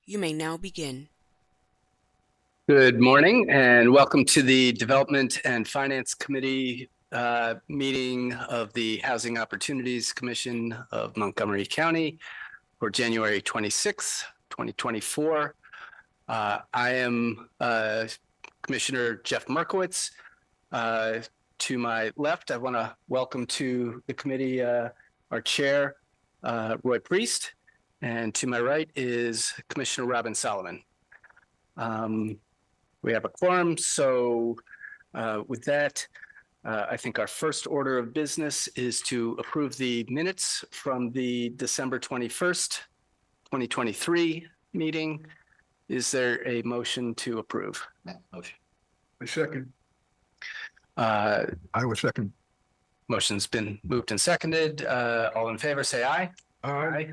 You may now begin. Good morning and welcome to the Development and Finance Committee meeting of the Housing Opportunities Commission of Montgomery County for January 26th, 2024. I am Commissioner Jeff Markowitz. To my left, I want to welcome to the committee our chair, Roy Priest, and to my right is Commissioner Robin Solomon. We have a quorum, so with that, I think our first order of business is to approve the minutes from the December 21st, 2023 meeting. Is there a motion to approve? Motion. I second. I would second. Motion's been moved and seconded. All in favor, say aye. Aye.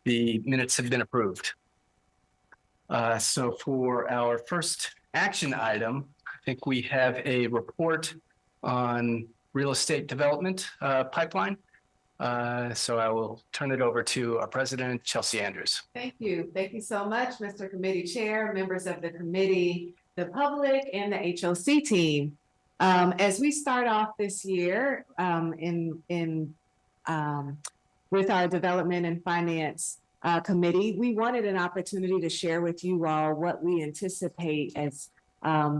The minutes have been approved. So for our first action item, I think we have a report on real estate development pipeline. So I will turn it over to our president, Chelsea Andrews. Thank you. Thank you so much, Mr. Committee Chair, members of the committee, the public, and the HOC team. As we start off this year with our Development and Finance Committee, we wanted an opportunity to share with you all what we anticipate as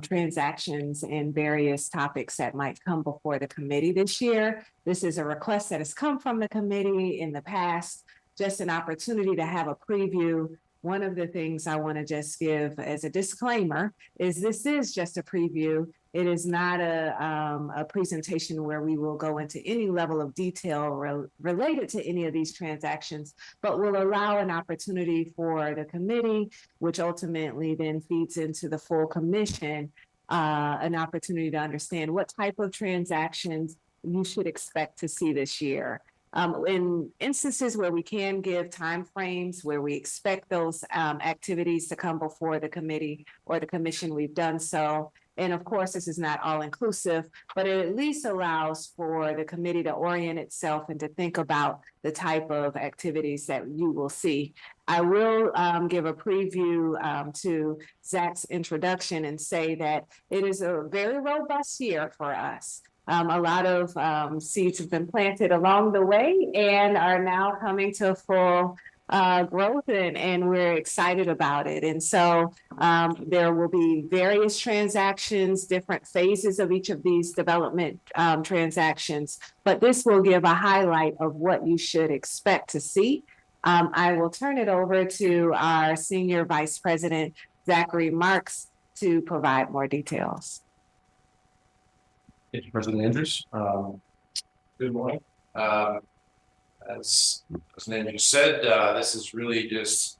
transactions and various topics that might come before the committee this year. This is a request that has come from the committee in the past, just an opportunity to have a preview. One of the things I want to just give as a disclaimer is this is just a preview. It is not a presentation where we will go into any level of detail related to any of these transactions, but will allow an opportunity for the committee, which ultimately then feeds into the full commission, an opportunity to understand what type of transactions you should expect to see this year. In instances where we can give timeframes, where we expect those activities to come before the committee or the commission, we've done so. And of course, this is not all inclusive, but it at least allows for the committee to orient itself and to think about the type of activities that you will see. I will give a preview to Zach's introduction and say that it is a very robust year for us. A lot of seeds have been planted along the way and are now coming to full growth, and we're excited about it. And so there will be various transactions, different phases of each of these development transactions, but this will give a highlight of what you should expect to see. I will turn it over to our Senior Vice President, Zachary Marks, to provide more details. Thank you, President Andrews. Good morning. As President Andrews said, this is really just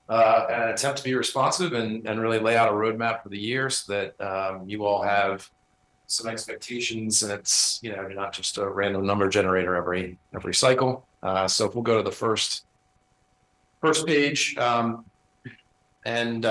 an attempt to be responsive and really lay out a roadmap for the year so that you all have some expectations, and it's, you know, you're not just a random number generator every cycle. So if we'll go to the first page, and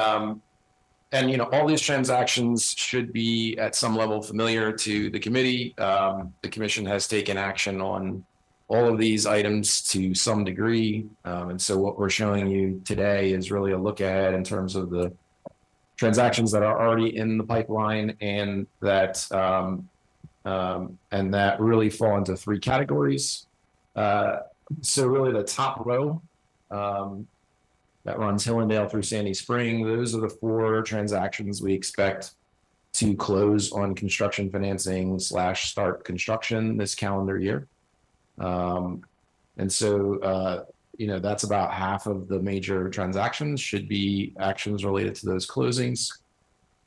you know, all these transactions should be at some level familiar to the committee. The commission has taken action on all of these items to some degree. And so what we're showing you today is really a look ahead in terms of the transactions that are already in the pipeline and that really fall into three categories. So really the top row that runs Hillendale through Sandy Spring, those are the four transactions we expect to close on construction financing / start construction this calendar year. And so, you know, that's about half of the major transactions should be actions related to those closings.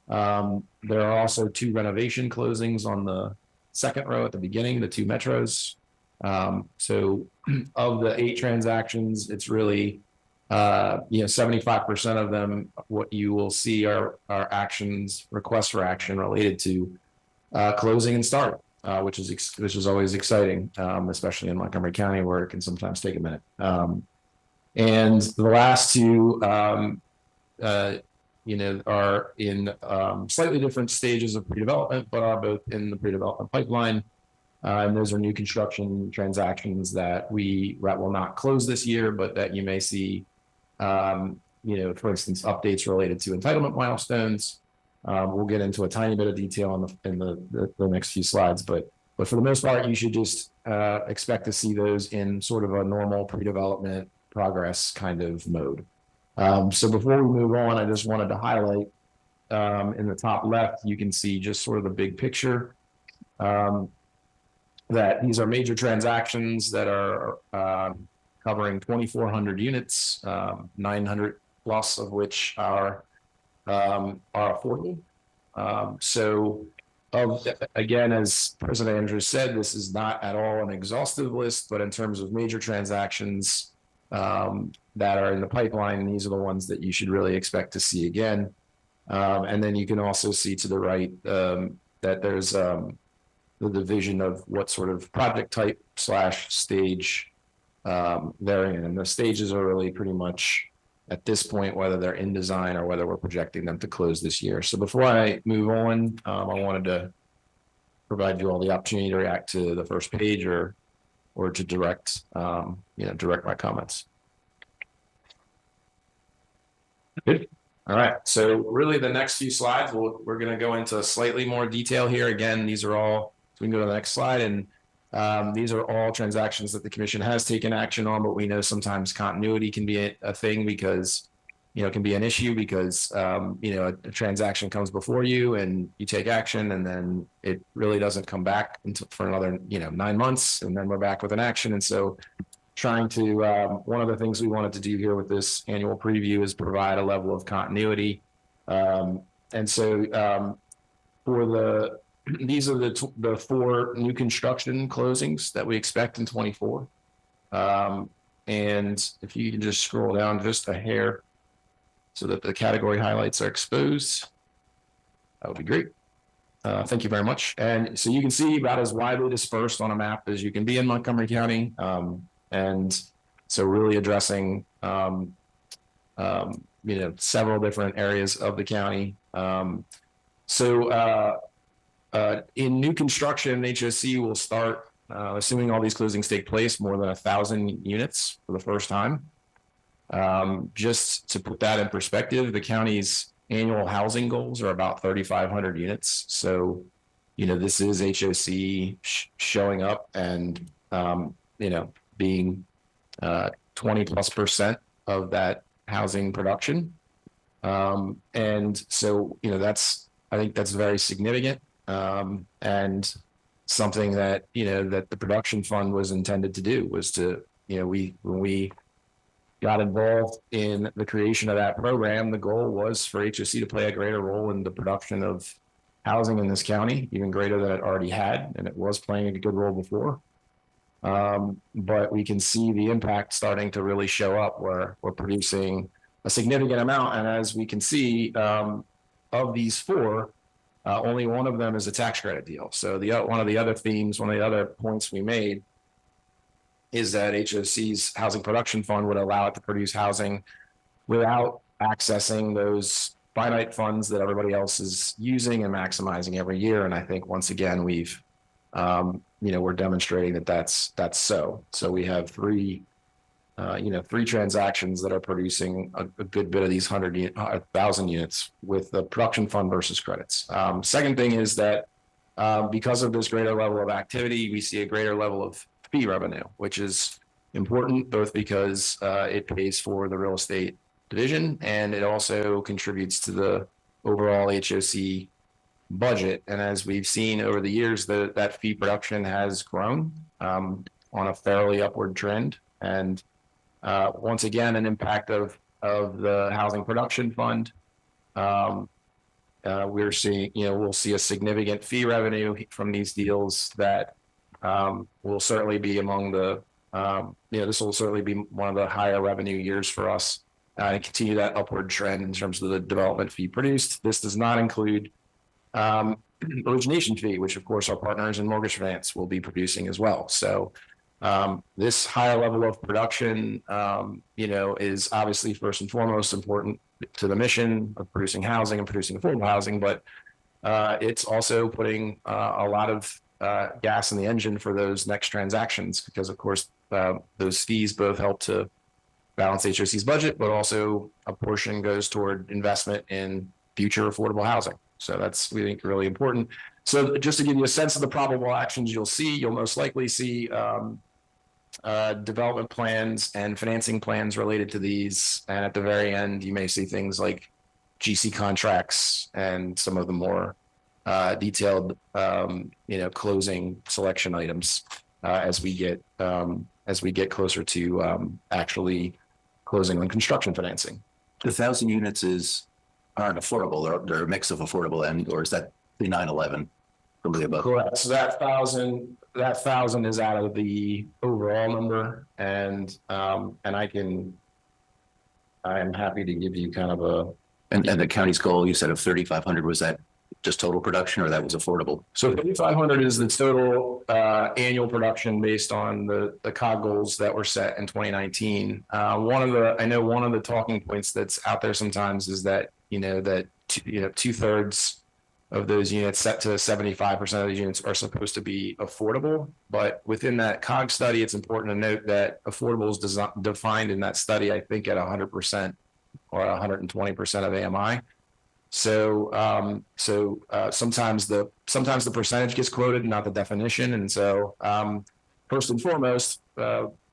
There are also two renovation closings on the second row at the beginning, the two metros. So of the 8 transactions, it's really, you know, 75% of them, what you will see are actions, requests for action related to closing and start. Which is always exciting, especially in Montgomery County, where it can sometimes take a minute. And the last two, you know, are in slightly different stages of pre-development, but are both in the pre-development pipeline. And those are new construction transactions that will not close this year, but that you may see for instance, updates related to entitlement milestones. We'll get into a tiny bit of detail in the next few slides, but for the most part, you should just expect to see those in sort of a normal pre-development progress kind of mode. So before we move on, I just wanted to highlight in the top left, you can see just sort of the big picture. That these are major transactions that are covering 2,400 units, 900 plus of which are affordable. So again, as President Andrews said, this is not at all an exhaustive list, but in terms of major transactions that are in the pipeline, these are the ones that you should really expect to see again. And then you can also see to the right that there's the division of what sort of project type / stage they're in. And the stages are really pretty much at this point, whether they're in design or whether we're projecting them to close this year. So before I move on, I wanted to provide you all the opportunity to react to the first page or to direct my comments. Good. All right. So really the next few slides, we're going to go into slightly more detail here. Again, these are all, so we can go to the next slide. And these are all transactions that the commission has taken action on, but we know sometimes continuity can be a thing because, it can be an issue because, a transaction comes before you and you take action and then it really doesn't come back for another, 9 months and then we're back with an action. And so trying to, one of the things we wanted to do here with this annual preview is provide a level of continuity. And so these are the 4 new construction closings that we expect in 24. And if you can just scroll down just a hair so that the category highlights are exposed, that would be great. Thank you very much. And so you can see about as widely dispersed on a map as you can be in Montgomery County. And so really addressing, several different areas of the county. In new construction, HOC will start, assuming all these closings take place, more than 1,000 units for the first time. Just to put that in perspective, the county's annual housing goals are about 3,500 units. So, this is HOC showing up and, being 20+% of that housing production. And so, I think that's very significant. And something that, that the production fund was intended to do was to, when we got involved in the creation of that program, the goal was for HOC to play a greater role in the production of housing in this county, even greater than it already had. And it was playing a good role before. But we can see the impact starting to really show up where we're producing a significant amount. And as we can see, of these 4, only one of them is a tax credit deal. So one of the other points we made is that HOC's housing production fund would allow it to produce housing without accessing those finite funds that everybody else is using and maximizing every year. And I think once again, we're demonstrating that that's so. So we have 3 transactions that are producing a good bit of these 1,000 units with the production fund versus credits. Second thing is that because of this greater level of activity, we see a greater level of fee revenue, which is important both because it pays for the real estate division and it also contributes to the overall HOC budget. And as we've seen over the years, that fee production has grown on a fairly upward trend. And once again, an impact of the housing production fund. We're seeing, we'll see a significant fee revenue from these deals that will certainly be among the, this will certainly be one of the higher revenue years for us and continue that upward trend in terms of the development fee produced. This does not include origination fee, which of course our partners in mortgage finance will be producing as well. So this higher level of production, is obviously first and foremost important to the mission of producing housing and producing affordable housing, but it's also putting a lot of gas in the engine for those next transactions because, of course, those fees both help to balance HOC's budget, but also a portion goes toward investment in future affordable housing. So that's, we think, really important. So just to give you a sense of the probable actions you'll most likely see development plans and financing plans related to these. And at the very end, you may see things like GC contracts and some of the more detailed, closing selection items as we get closer to actually closing on construction financing. The 1,000 units aren't affordable. They're a mix of affordable or is that the 911 from the above? Correct. So that thousand is out of the overall number, and I am happy to give you kind of a. And the county's goal, you said of 3,500, was that just total production or that was affordable? So 3,500 is the total annual production based on the COG goals that were set in 2019. I know one of the talking points that's out there sometimes is that, 2/3 of those units, set to 75% of these units, are supposed to be affordable. But within that COG study, it's important to note that affordable is defined in that study, I think, at 100% or 120% of AMI. So sometimes the percentage gets quoted, not the definition. And so first and foremost,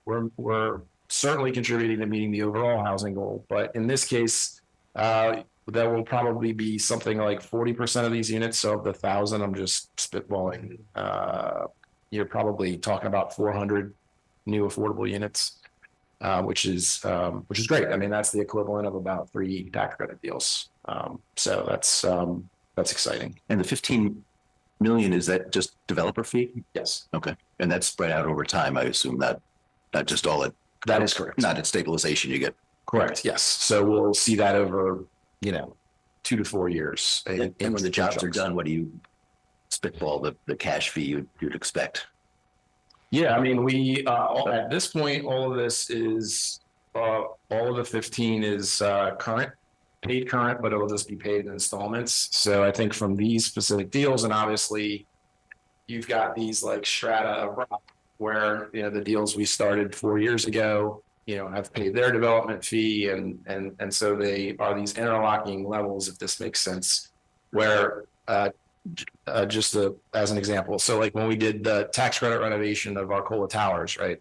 we're certainly contributing to meeting the overall housing goal. But in this case, there will probably be something like 40% of these units. So of the 1,000, I'm just spitballing. You're probably talking about 400 new affordable units. Which is great. I mean, that's the equivalent of about 3 tax credit deals. So that's exciting. And the 15 million, is that just developer fee? Yes. Okay. And that's spread out over time, I assume, not just all at. That is correct. Not at stabilization, you get. Correct. Yes. So we'll see that over, 2 to 4 years. And when the jobs are done, what do you spitball the cash fee you'd expect? Yeah, I mean, we at this point, all of this is all of the 15 is paid current, but it'll just be paid in installments. So I think from these specific deals, and obviously you've got these like strata of rock where the deals we started 4 years ago, have paid their development fee, and so they are these interlocking levels, if this makes sense, where just as an example. So like when we did the tax credit renovation of Arcola Towers, right?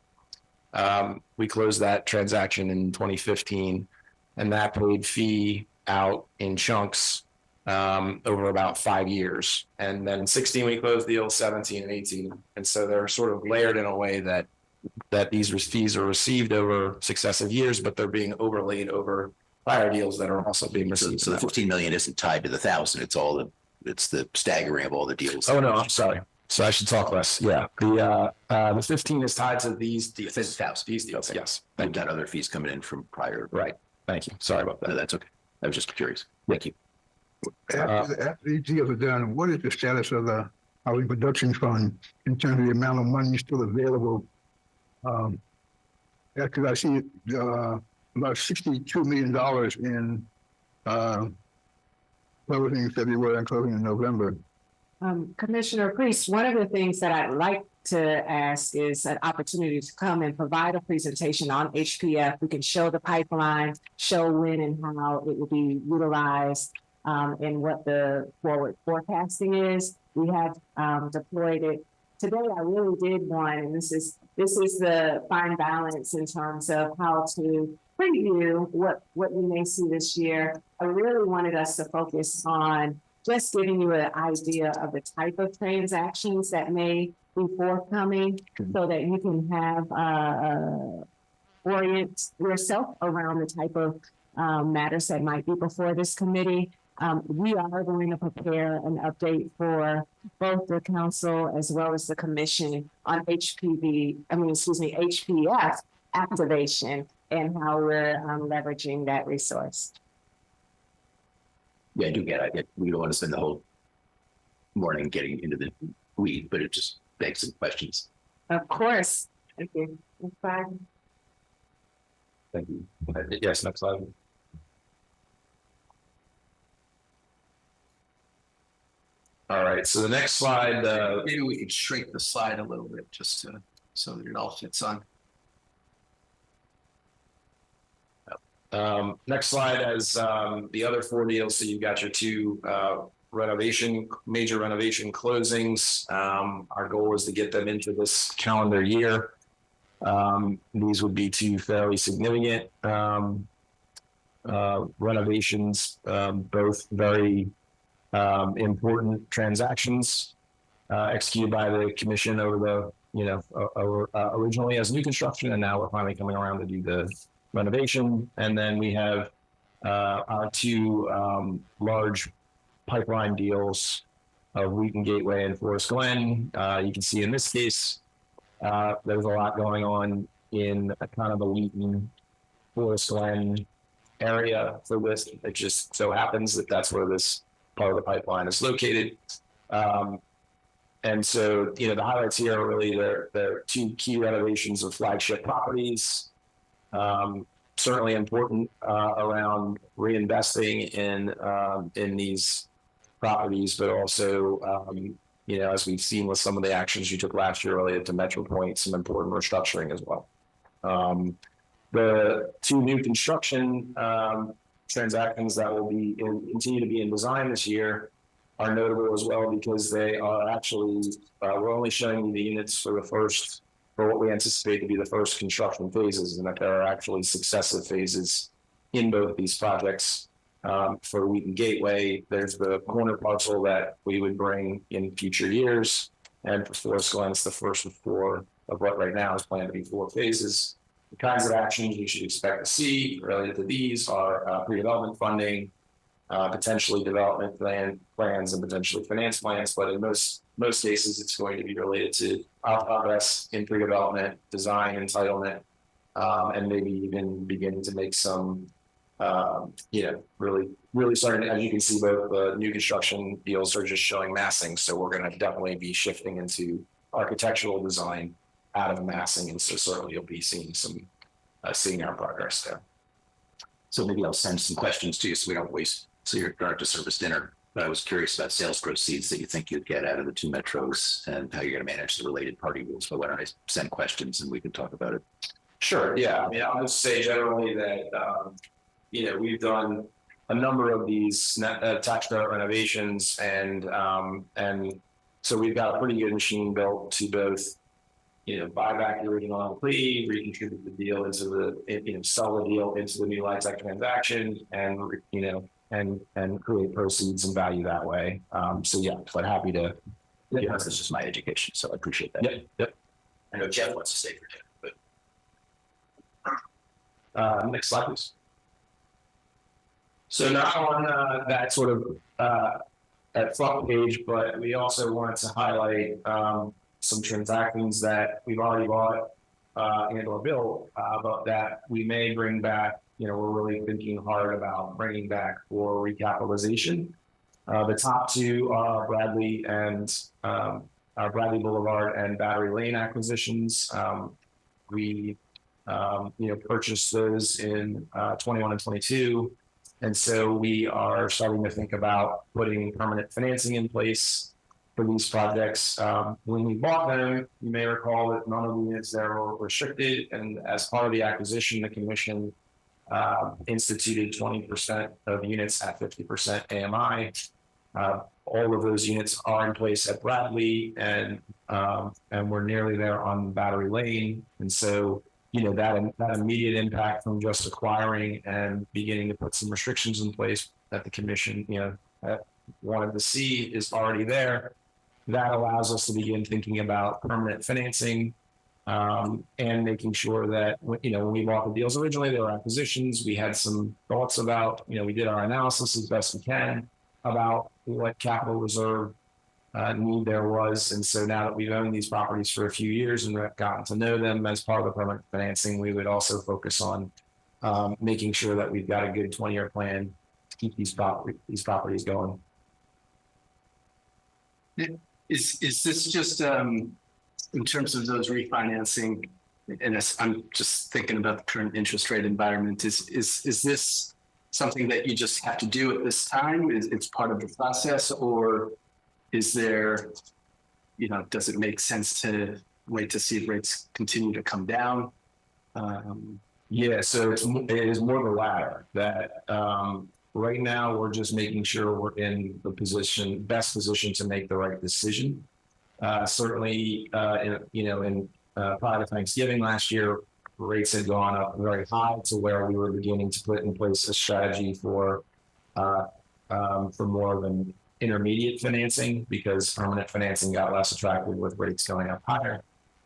We closed that transaction in 2015, and that paid fee out in chunks over about 5 years. And then in 16, we closed the deal, 17 and 18. And so they're sort of layered in a way that these fees are received over successive years, but they're being overlaid over prior deals that are also being received. So the 15 million isn't tied to the 1,000. It's the staggering of all the deals. Oh no, I'm sorry. So I should talk less. Yeah. The 15 is tied to these deals. These deals. Okay. Yes. We've got other fees coming in from prior. Right. Thank you. Sorry about that. No, that's okay. I was just curious. Thank you. After these deals are done, what is the status of the housing production fund in terms of the amount of money still available? Because I see about $62 million in closing in February and closing in November. Commissioner Priest, one of the things that I'd like to ask is an opportunity to come and provide a presentation on HPF. We can show the pipeline, show when and how it will be utilized, and what the forward forecasting is. We have deployed it. Today, I really did want, and this is the fine balance in terms of how to preview what you may see this year. I really wanted us to focus on just giving you an idea of the type of transactions that may be forthcoming, so that you can have orient yourself around the type of matters that might be before this committee. We are going to prepare an update for both the council as well as the commission on HPF activation and how we're leveraging that resource. Yeah, I do get it. We don't want to spend the whole morning getting into the weed, but it just begs some questions. Of course. Thank you. Next slide. Thank you. Yes, next slide. All right, so the next slide. Maybe we could shrink the slide a little bit just so that it all fits on. Next slide has the other 4 deals. So you've got your 2 major renovation closings. Our goal is to get them into this calendar year. These would be 2 fairly significant renovations, both very important transactions executed by the commission over the, originally as new construction, and now we're finally coming around to do the renovation. And then we have our 2 large pipeline deals of Wheaton Gateway and Forest Glen. You can see in this case, there's a lot going on in kind of the Wheaton Forest Glen area for this. It just so happens that that's where this part of the pipeline is located. And so, the highlights here are really the 2 key renovations of flagship properties. Certainly important around reinvesting in these properties, but also, as we've seen with some of the actions you took last year related to Metro Point, some important restructuring as well. The 2 new construction transactions that will continue to be in design this year are notable as well, because they are actually, we're only showing you the units for what we anticipate to be the first construction phases, and that there are actually successive phases in both these projects. For Wheaton Gateway, there's the corner parcel that we would bring in future years, and for Forest Glen, it's the first of 4 of what right now is planned to be 4 phases. The kinds of actions you should expect to see related to these are pre-development funding, potentially development plans, and potentially finance plans. But in most cases, it's going to be related to our progress in pre-development, design, entitlement, and maybe even beginning to make some, really starting. As you can see, both the new construction deals are just showing massing. So we're going to definitely be shifting into architectural design out of massing, and so certainly you'll be seeing our progress there. So maybe I'll send some questions to you so we don't waste. So you're going to service dinner, but I was curious about sales proceeds that you think you'd get out of the 2 metros and how you're going to manage the related party rules. But why don't I send questions and we can talk about it? Sure. Yeah. I mean, I'll just say generally that, we've done a number of these tax credit renovations, and so we've got a pretty good machine built to both, buy back the original LP, recontribute the deal into the, sell the deal into the new LIHTC transaction, and, and create proceeds and value that way. So yeah, but happy to. Yeah, that's just my education, so I appreciate that. Yep. I know Jeff wants to stay for dinner, but next slide, please. So not on that sort of that front page, but we also wanted to highlight some transactions that we've already bought and/or built, but that we may bring back. We're really thinking hard about bringing back for recapitalization. The top 2 are Bradley and Bradley Boulevard and Battery Lane acquisitions. We purchased those in 21 and 22. And so we are starting to think about putting permanent financing in place for these projects. When we bought them, you may recall that none of the units there were restricted. And as part of the acquisition, the commission instituted 20% of units at 50% AMI. All of those units are in place at Bradley, and we're nearly there on Battery Lane. And so, that immediate impact from just acquiring and beginning to put some restrictions in place that the commission, wanted to see is already there. That allows us to begin thinking about permanent financing and making sure that, when we bought the deals originally, there were acquisitions. We had some thoughts about, we did our analysis as best we can about what capital reserve need there was. And so now that we've owned these properties for a few years and we've gotten to know them as part of the permanent financing, we would also focus on making sure that we've got a good 20-year plan to keep these properties going. Is this just in terms of those refinancing? And I'm just thinking about the current interest rate environment. Is this something that you just have to do at this time? It's part of the process, or is there, does it make sense to wait to see if rates continue to come down? Yeah, so it is more the latter that right now we're just making sure we're in the best position to make the right decision. Certainly, in prior to Thanksgiving last year, rates had gone up very high to where we were beginning to put in place a strategy for more of an intermediate financing because permanent financing got less attractive with rates going up higher.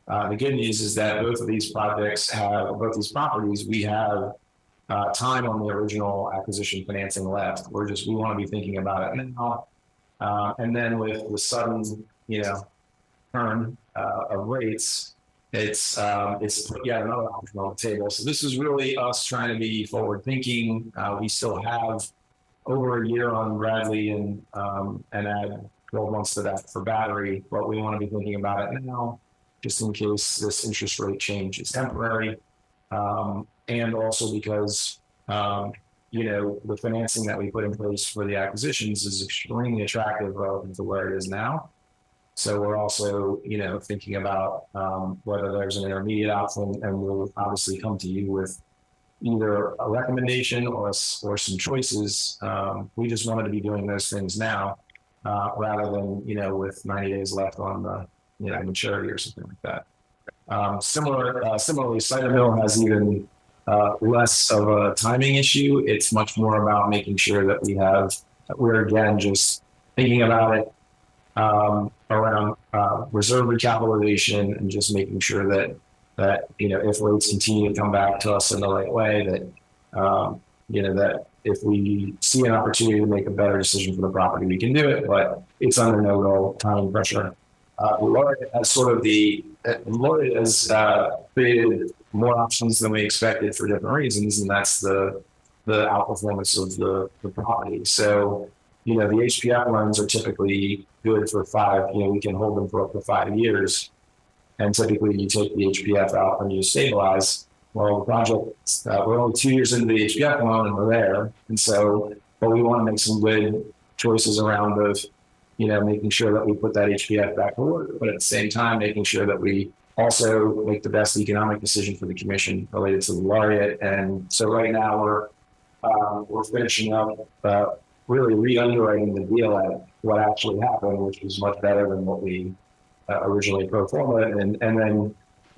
The good news is that both these properties, we have time on the original acquisition financing left. We want to be thinking about it now. And then with the sudden, turn of rates, it's put yet another option on the table. So this is really us trying to be forward thinking. We still have over a year on Bradley and add 12 months to that for battery, but we want to be thinking about it now, just in case this interest rate change is temporary. And also because, the financing that we put in place for the acquisitions is extremely attractive relative to where it is now. So we're also, thinking about whether there's an intermediate option, and we'll obviously come to you with either a recommendation or some choices. We just wanted to be doing those things now rather than, with 90 days left on the maturity or something like that. Similarly, Cider Mill has even less of a timing issue. It's much more about making sure that we're again just thinking about it around reserve recapitalization and just making sure that if rates continue to come back to us in the right way, that if we see an opportunity to make a better decision for the property, we can do it, but it's under no real timing pressure. Laureate has created more options than we expected for different reasons, and that's the outperformance of the property. So, the HPF loans are typically good for 5, we can hold them for up to 5 years. And typically you take the HPF out and you stabilize. Well, the project, we're only 2 years into the HPF loan and we're there. And so, but we want to make some good choices around those, making sure that we put that HPF back to work, but at the same time, making sure that we also make the best economic decision for the commission related to the Laureate. And so right now we're finishing up really re-underwriting the deal at what actually happened, which was much better than what we originally pro forma, and then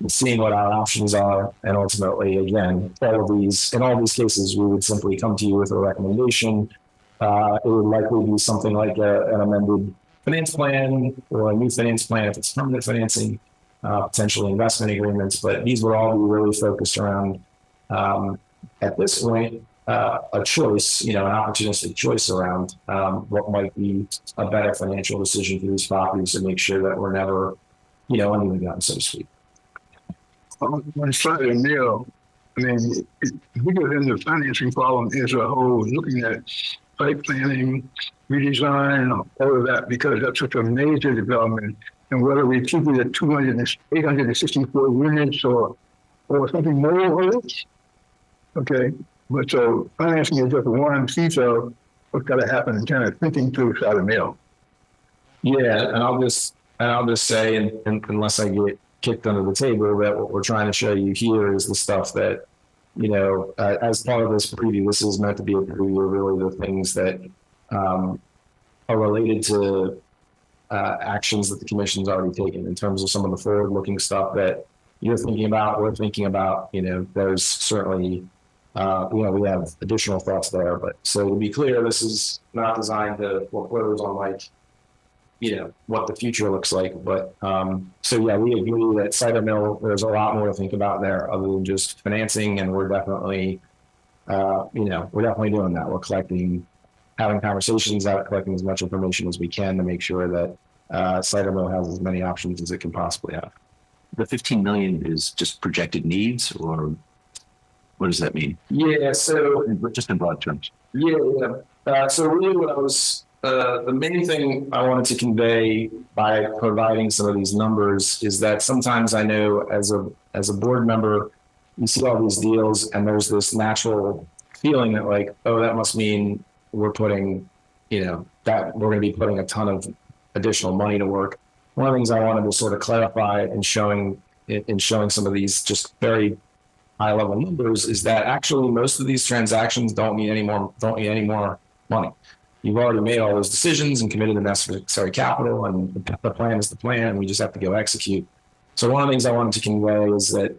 seeing what our options are. And ultimately, again, in all these cases, we would simply come to you with a recommendation. It would likely be something like an amended finance plan or a new finance plan if it's permanent financing, potentially investment agreements. But these would all be really focused around, at this point, a choice, an opportunistic choice around what might be a better financial decision for these properties to make sure that we're never, under the gun, so to speak. On Cider Mill, bigger than the financing problem is a whole looking at site planning, redesign, all of that, because that's such a major development. And whether we keep it at 864 units or something more or less, okay. But so financing is just one piece of what's got to happen in kind of thinking through Cider Mill. Yeah, and I'll just say, and unless I get kicked under the table, that what we're trying to show you here is the stuff that, as part of this preview, this is meant to be a preview of really the things that are related to actions that the commission's already taken in terms of some of the forward-looking stuff that you're thinking about, we're thinking about. There's certainly. We have additional thoughts there, but so to be clear, this is not designed to foreclose on what the future looks like. But so yeah, we agree that Cider Mill, there's a lot more to think about there other than just financing, and we're definitely, doing that. We're having conversations out, collecting as much information as we can to make sure that Cider Mill has as many options as it can possibly have. The 15 million is just projected needs, or what does that mean? Yeah, so just in broad terms. Yeah. So really, what I was the main thing I wanted to convey by providing some of these numbers is that sometimes I know as a board member, you see all these deals, and there's this natural feeling that that must mean we're putting, that we're going to be putting a ton of additional money to work. One of the things I wanted to sort of clarify in showing some of these just very high level numbers is that actually most of these transactions don't need any more money. You've already made all those decisions and committed the necessary capital, and the plan is the plan, and we just have to go execute. So one of the things I wanted to convey is that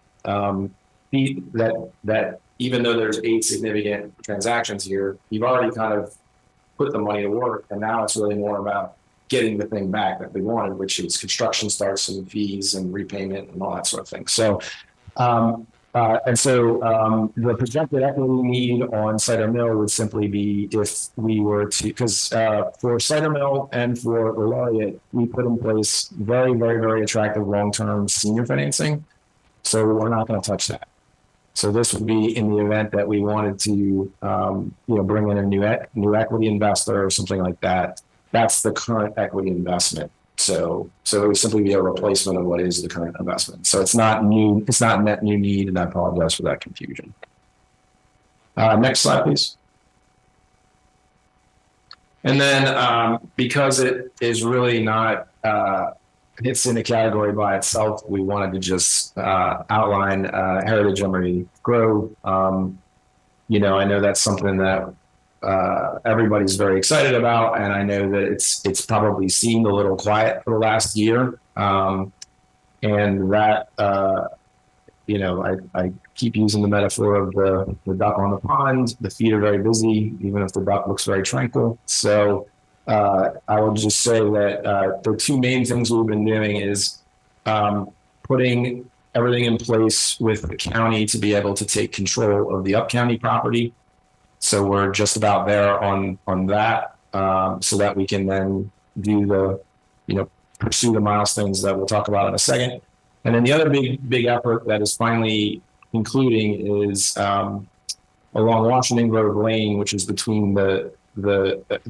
that even though there's 8 significant transactions here, you've already kind of put the money to work, and now it's really more about getting the thing back that we wanted, which is construction starts and fees and repayment and all that sort of thing. So, the projected equity need on Cider Mill would simply be if we were to, because for Cider Mill and for Laureate, we put in place very, very, very attractive long-term senior financing. So we're not going to touch that. So this would be in the event that we wanted to, bring in a new equity investor or something like that. That's the current equity investment. So it would simply be a replacement of what is the current investment. So it's not new. It's not net new need, and I apologize for that confusion. Next slide, please. And then because it is really not, it's in a category by itself, we wanted to just outline Heritage Emery Grove. I know that's something that everybody's very excited about, and I know that it's probably seemed a little quiet for the last year, and that I keep using the metaphor of the duck on the pond. The feet are very busy, even if the duck looks very tranquil. So I will just say that the 2 main things we've been doing is putting everything in place with the county to be able to take control of the up county property. So we're just about there on that, so that we can then do pursue the milestones that we'll talk about in a second. And then the other big effort that is finally concluding is along Washington Grove Lane, which is between the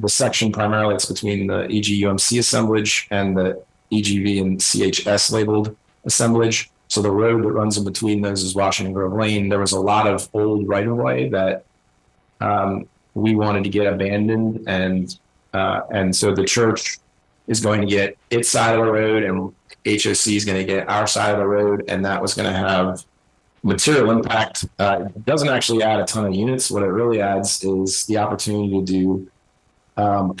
section primarily it's between the EGUMC assemblage and the EGV and CHS labeled assemblage. So the road that runs in between those is Washington Grove Lane. There was a lot of old right-of-way that we wanted to get abandoned, and so the church is going to get its side of the road, and HOC is going to get our side of the road, and that was going to have material impact. It doesn't actually add a ton of units. What it really adds is the opportunity to do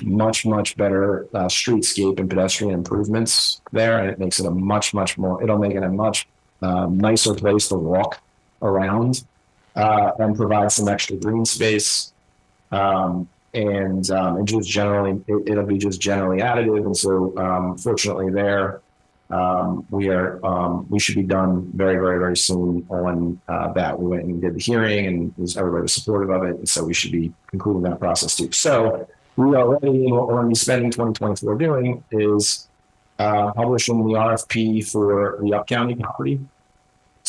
much better streetscape and pedestrian improvements there, and it makes it a much more. It'll make it a much nicer place to walk around. And provide some extra green space, and just generally, it'll be just generally additive. And so, fortunately, there we should be done very soon on that. We went and did the hearing, and everybody was supportive of it, and so we should be concluding that process too. So we are ready. What we're going to be spending 2024 doing is publishing the RFP for the up county property.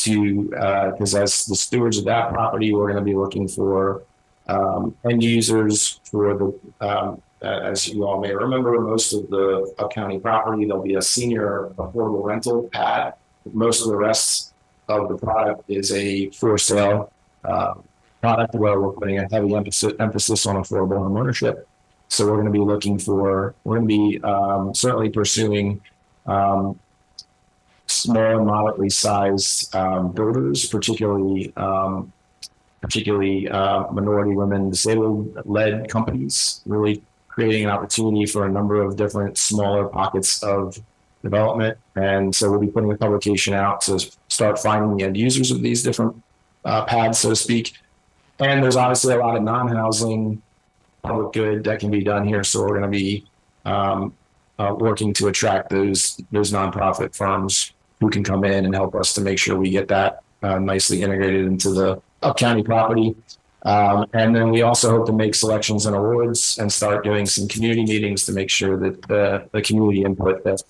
Because as the stewards of that property, we're going to be looking for end users for the, as you all may remember, most of the up county property, there'll be a senior affordable rental pad. Most of the rest of the product is a for sale product where we're putting a heavy emphasis on affordable home ownership. So we're going to be certainly pursuing small and moderately sized builders, particularly minority women, disabled-led companies, really creating an opportunity for a number of different smaller pockets of development. And so we'll be putting a publication out to start finding the end users of these different pads, so to speak. And there's obviously a lot of non-housing public good that can be done here. So we're going to be working to attract those nonprofit firms who can come in and help us to make sure we get that nicely integrated into the up county property. And then we also hope to make selections and awards and start doing some community meetings to make sure that the community input that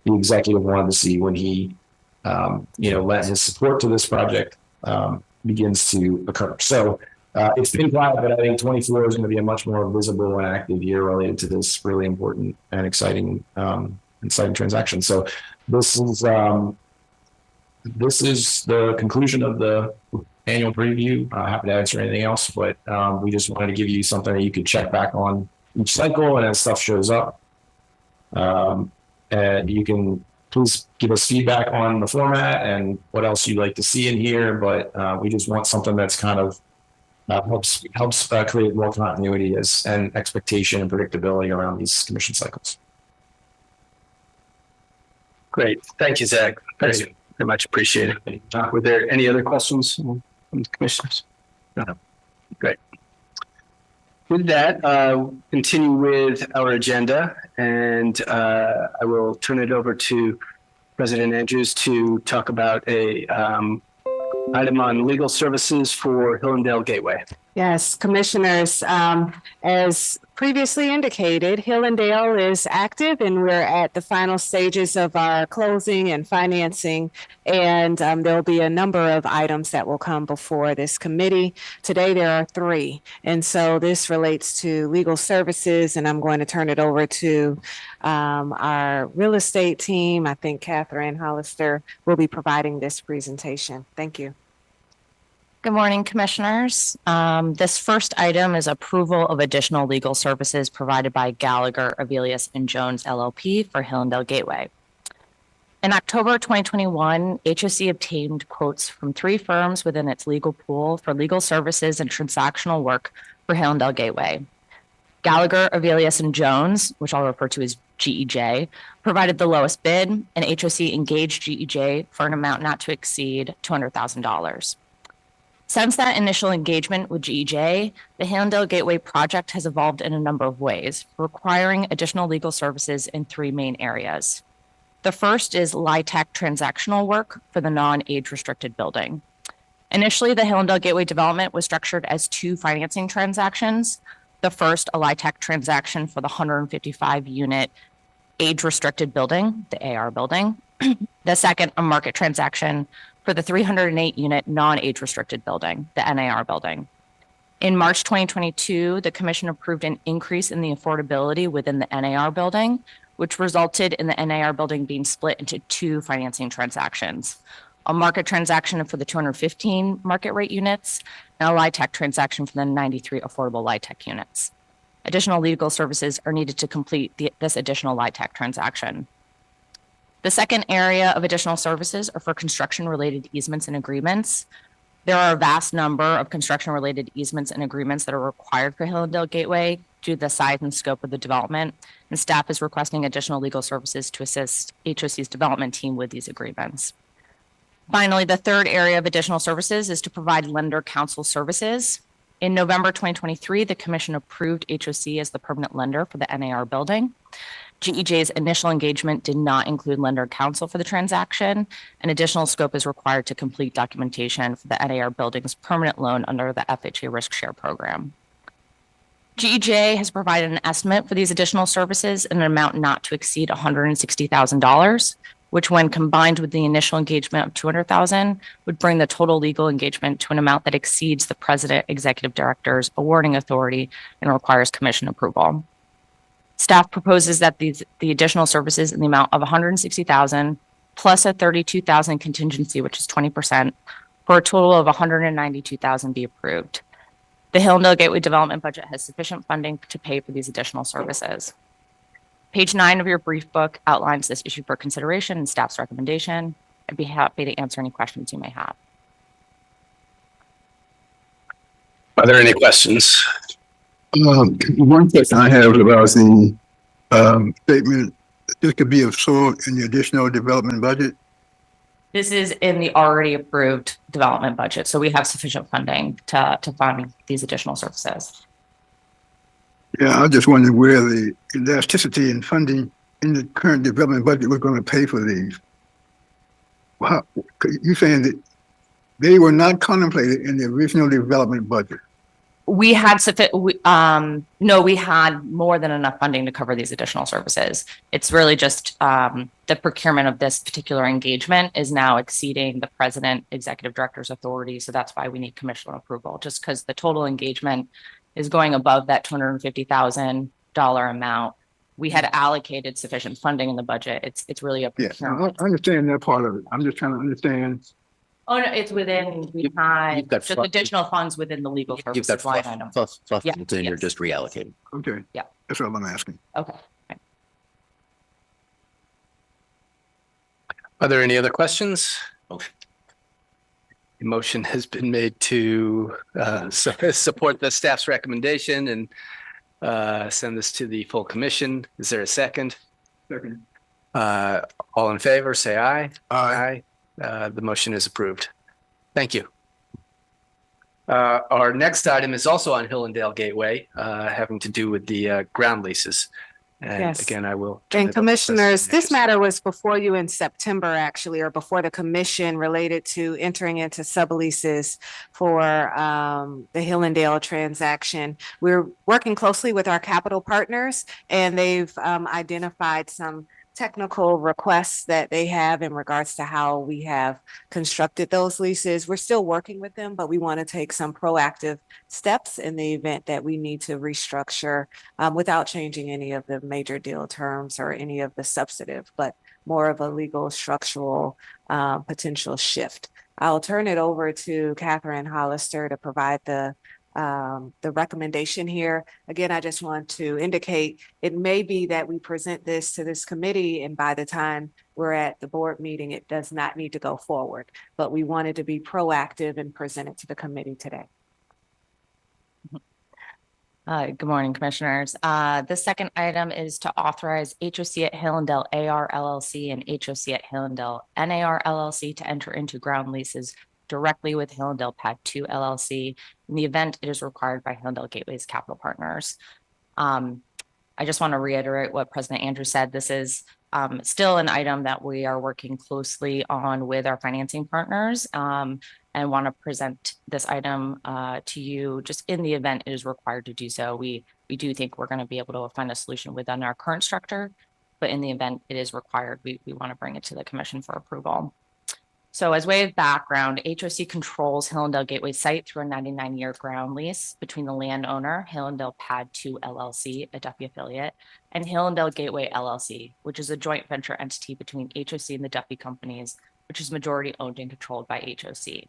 the executive wanted to see when he, lent his support to this project begins to occur. So it's been quiet, but I think 24 is going to be a much more visible and active year related to this really important and exciting transaction. So this is the conclusion of the annual preview. Happy to answer anything else, but we just wanted to give you something that you could check back on each cycle, and as stuff shows up, and you can please give us feedback on the format and what else you'd like to see in here. But we just want something that's kind of helps create more continuity and expectation and predictability around these commission cycles. Great. Thank you, Zach. Very much appreciated. Were there any other questions from the commissioners? No. Great. With that, continue with our agenda, and I will turn it over to President Andrews to talk about a item on legal services for Hillendale Gateway. Yes, commissioners, as previously indicated, Hillendale is active and we're at the final stages of our closing and financing. And there'll be a number of items that will come before this committee. Today, there are 3. And so this relates to legal services, and I'm going to turn it over to our real estate team. I think Catherine Hollister will be providing this presentation. Thank you. Good morning, commissioners. This first item is approval of additional legal services provided by Gallagher, Avelius & Jones LLP for Hillendale Gateway. In October 2021, HOC obtained quotes from 3 firms within its legal pool for legal services and transactional work for Hillendale Gateway. Gallagher, Avelius & Jones, which I'll refer to as GEJ, provided the lowest bid, and HOC engaged GEJ for an amount not to exceed $200,000. Since that initial engagement with GEJ, the Hillendale Gateway project has evolved in a number of ways, requiring additional legal services in 3 main areas. The first is LIHTC transactional work for the non-age restricted building. Initially, the Hillendale Gateway development was structured as 2 financing transactions. The first, a LIHTC transaction for the 155-unit age restricted building, the AR building. The second, a market transaction for the 308-unit non-age restricted building, the NAR building. In March 2022, the commission approved an increase in the affordability within the NAR building, which resulted in the NAR building being split into 2 financing transactions, a market transaction for the 215 market rate units and a LIHTC transaction for the 93 affordable LIHTC units. Additional legal services are needed to complete this additional LIHTC transaction. The second area of additional services are for construction-related easements and agreements. There are a vast number of construction-related easements and agreements that are required for Hillendale Gateway due to the size and scope of the development, and staff is requesting additional legal services to assist HOC's development team with these agreements. Finally, the third area of additional services is to provide lender counsel services. In November 2023, the commission approved HOC as the permanent lender for the NAR building. GEJ's initial engagement did not include lender counsel for the transaction, and additional scope is required to complete documentation for the NAR building's permanent loan under the FHA risk share program. GEJ has provided an estimate for these additional services in an amount not to exceed $160,000, which when combined with the initial engagement of $200,000 would bring the total legal engagement to an amount that exceeds the president executive director's awarding authority and requires commission approval. Staff proposes that the additional services in the amount of $160,000 plus a $32,000 contingency, which is 20%, for a total of $192,000 be approved. The Hillendale Gateway development budget has sufficient funding to pay for these additional services. Page 9 of your brief book outlines this issue for consideration and staff's recommendation. I'd be happy to answer any questions you may have. Are there any questions? One question I have is about the statement, this could be absorbed in the additional development budget. This is in the already approved development budget, so we have sufficient funding to fund these additional services. Yeah, I just wondered where the elasticity in funding in the current development budget was going to pay for these. Wow, you're saying that they were not contemplated in the original development budget? We had no, we had more than enough funding to cover these additional services. It's really just the procurement of this particular engagement is now exceeding the president executive director's authority. So that's why we need commission approval, just because the total engagement is going above that $250,000 amount. We had allocated sufficient funding in the budget. It's really a procurement. Yeah, I understand that part of it. I'm just trying to understand. Oh, no, it's within, we had just additional funds within the legal You've got services line item. fluff Yeah, built in, you're yes. just reallocating. Okay. Yeah. That's all I'm asking. Okay. Are there any other questions? Motion. The motion has been made to support the staff's recommendation and send this to the full commission. Is there a second? Second. All in favor, say aye. Aye. The motion is approved. Thank you. Our next item is also on Hillendale Gateway, having to do with the ground leases. And Yes. again, I will. turn it And over to commissioners, President this Andrews. matter was before you in September, actually, or before the commission related to entering into subleases for the Hillendale transaction. We're working closely with our capital partners, and they've identified some technical requests that they have in regards to how we have constructed those leases. We're still working with them, but we want to take some proactive steps in the event that we need to restructure without changing any of the major deal terms or any of the substantive, but more of a legal structural potential shift. I'll turn it over to Catherine Hollister to provide the recommendation here. Again, I just want to indicate it may be that we present this to this committee, and by the time we're at the board meeting, it does not need to go forward. But we wanted to be proactive and present it to the committee today. Good morning, commissioners. The second item is to authorize HOC at Hillendale AR LLC and HOC at Hillendale NAR LLC to enter into ground leases directly with Hillendale Pad 2 LLC in the event it is required by Hillendale Gateway's capital partners. I just want to reiterate what President Andrews said. This is still an item that we are working closely on with our financing partners and want to present this item to you just in the event it is required to do so. We do think we're going to be able to find a solution within our current structure, but in the event it is required, we want to bring it to the commission for approval. So as way of background, HOC controls Hillendale Gateway site through a 99-year ground lease between the landowner, Hillendale Pad 2 LLC, a Duffy affiliate, and Hillendale Gateway LLC, which is a joint venture entity between HOC and the Duffy companies, which is majority owned and controlled by HOC.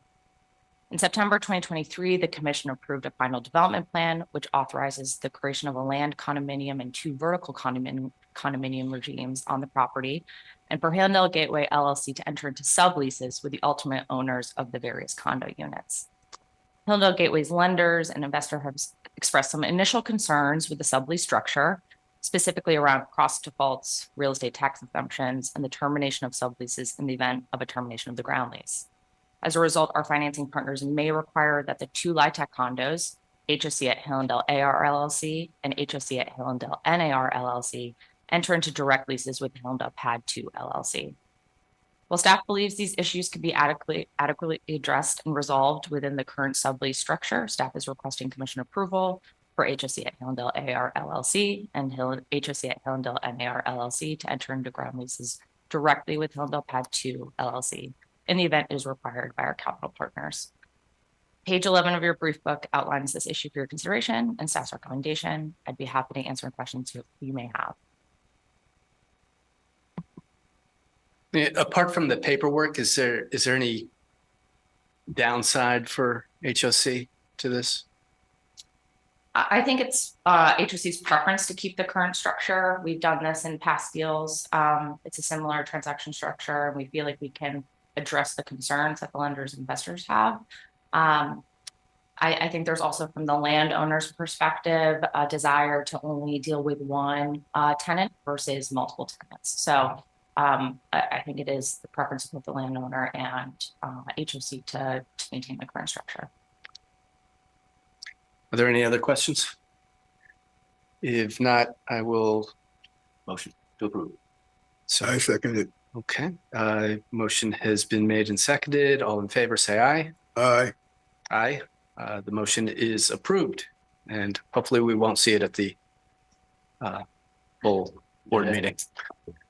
In September 2023, the commission approved a final development plan, which authorizes the creation of a land condominium and 2 vertical condominium regimes on the property, and for Hillendale Gateway LLC to enter into subleases with the ultimate owners of the various condo units. Hillendale Gateway's lenders and investor have expressed some initial concerns with the sublease structure, specifically around cross defaults, real estate tax exemptions, and the termination of subleases in the event of a termination of the ground lease. As a result, our financing partners may require that the 2 LIHTC condos, HOC at Hillendale AR LLC and HOC at Hillendale NAR LLC, enter into direct leases with Hillendale Pad 2 LLC. While staff believes these issues can be adequately addressed and resolved within the current sublease structure, staff is requesting commission approval for HOC at Hillendale AR LLC and HOC at Hillendale NAR LLC to enter into ground leases directly with Hillendale Pad 2 LLC in the event it is required by our capital partners. Page 11 of your brief book outlines this issue for your consideration and staff's recommendation. I'd be happy to answer questions you may have. Apart from the paperwork, is there any downside for HOC to this? I think it's HOC's preference to keep the current structure. We've done this in past deals. It's a similar transaction structure, and we feel like we can address the concerns that the lenders and investors have. I think there's also, from the landowner's perspective, a desire to only deal with one tenant versus multiple tenants. So I think it is the preference of both the landowner and HOC to maintain the current structure. Are there any other questions? If not, I will. Motion to approve. So, I second it. okay. Motion has been made and seconded. All in favor, say aye. Aye. Aye. The motion is approved, and hopefully we won't see it at the full board meeting.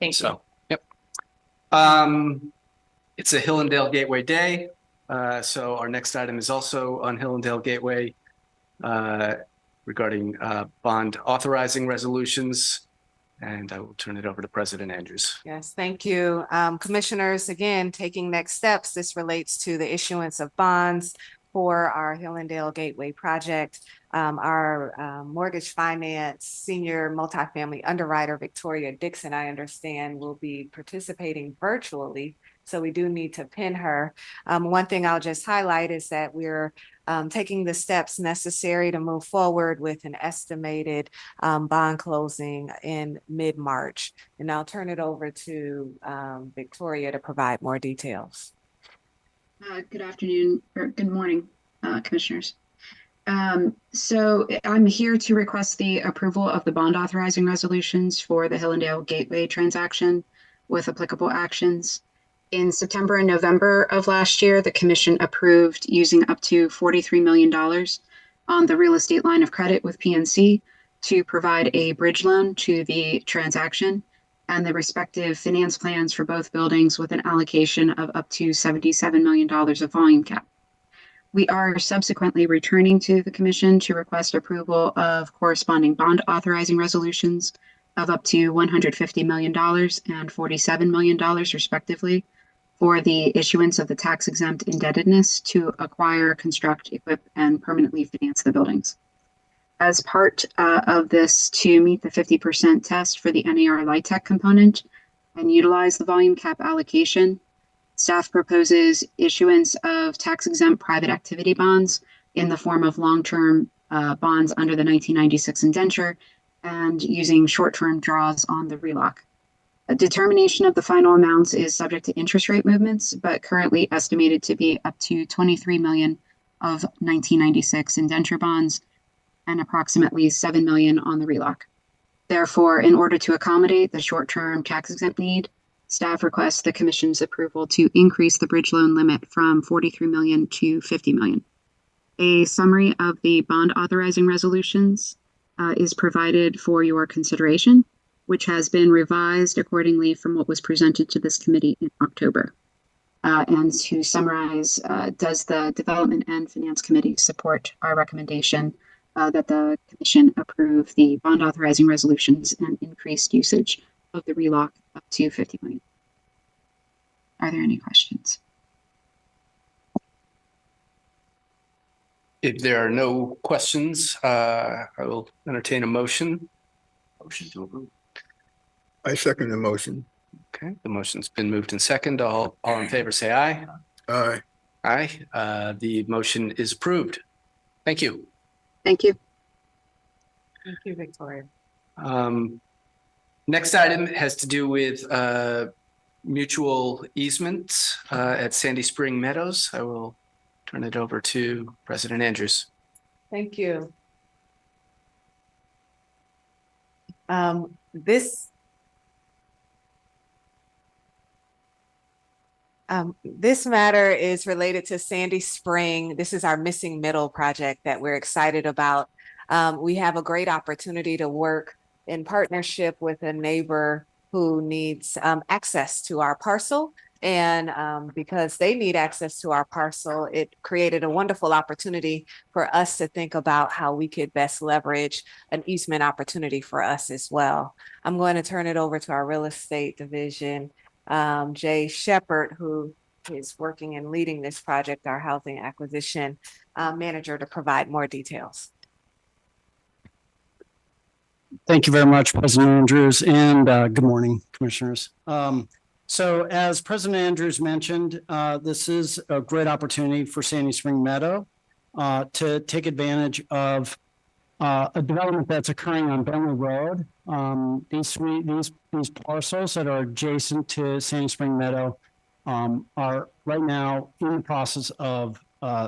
Thank you. So, yep. It's a Hillendale Gateway Day. So our next item is also on Hillendale Gateway regarding bond authorizing resolutions. And I will turn it over to President Andrews. Yes, thank you. Commissioners, again, taking next steps. This relates to the issuance of bonds for our Hillendale Gateway project. Our mortgage finance senior multifamily underwriter, Victoria Dixon, I understand, will be participating virtually So we do need to pin her. One thing I'll just highlight is that we're taking the steps necessary to move forward with an estimated bond closing in mid-March. And I'll turn it over to Victoria to provide more details. Good afternoon or good morning, commissioners. So I'm here to request the approval of the bond authorizing resolutions for the Hillendale Gateway transaction with applicable actions. In September and November of last year, the commission approved using up to $43 million on the real estate line of credit with PNC to provide a bridge loan to the transaction and the respective finance plans for both buildings with an allocation of up to $77 million of volume cap. We are subsequently returning to the commission to request approval of corresponding bond authorizing resolutions of up to $150 million and $47 million respectively for the issuance of the tax exempt indebtedness to acquire, construct, equip, and permanently finance the buildings. As part of this, to meet the 50% test for the NAR LIHTC component and utilize the volume cap allocation, staff proposes issuance of tax-exempt private activity bonds in the form of long-term bonds under the 1996 indenture and using short-term draws on the relock. A determination of the final amounts is subject to interest rate movements, but currently estimated to be up to $23 million of 1996 indenture bonds and approximately $7 million on the relock. Therefore, in order to accommodate the short-term tax-exempt need, staff requests the commission's approval to increase the bridge loan limit from $43 million to $50 million. A summary of the bond authorizing resolutions is provided for your consideration, which has been revised accordingly from what was presented to this committee in October. And to summarize, does the Development and Finance Committee support our recommendation that the commission approve the bond authorizing resolutions and increased usage of the relock up to $50 million? Are there any questions? If there are no questions, I will entertain a motion. Motion to approve. I second the motion. Okay, the motion's been moved in second. All in favor, say aye. Aye. Aye. The motion is approved. Thank you. Thank you. Thank you, Victoria. Next item has to do with mutual easement at Sandy Spring Meadows. I will turn it over to President Andrews. Thank you. This matter is related to Sandy Spring. This is our missing middle project that we're excited about. We have a great opportunity to work in partnership with a neighbor who needs access to our parcel. And because they need access to our parcel, it created a wonderful opportunity for us to think about how we could best leverage an easement opportunity for us as well. I'm going to turn it over to our real estate division, Jay Shepard, who is working and leading this project, our housing acquisition manager, to provide more details. Thank you very much, President Andrews, and good morning, commissioners. So as President Andrews mentioned, this is a great opportunity for Sandy Spring Meadow to take advantage of a development that's occurring on Bentley Road. These parcels that are adjacent to Sandy Spring Meadow are right now in the process of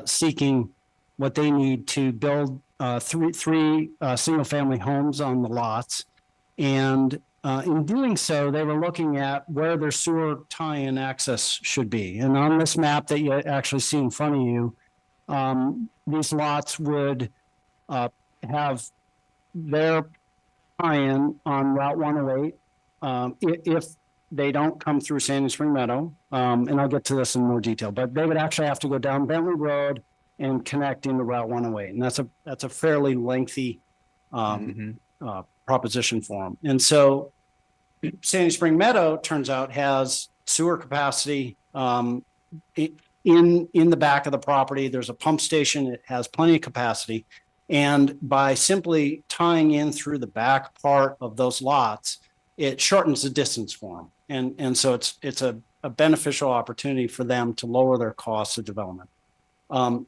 seeking what they need to build three single-family homes on the lots. And in doing so, they were looking at where their sewer tie-in access should be. And on this map that you actually see in front of you, these lots would have their tie-in on Route 108 if they don't come through Sandy Spring Meadow. And I'll get to this in more detail, but they would actually have to go down Bentley Road and connect into Route 108. And that's a fairly lengthy proposition for them. And so Sandy Spring Meadow, turns out, has sewer capacity in the back of the property. There's a pump station. It has plenty of capacity. And by simply tying in through the back part of those lots, it shortens the distance for them. And so it's a a beneficial opportunity for them to lower their costs of development. For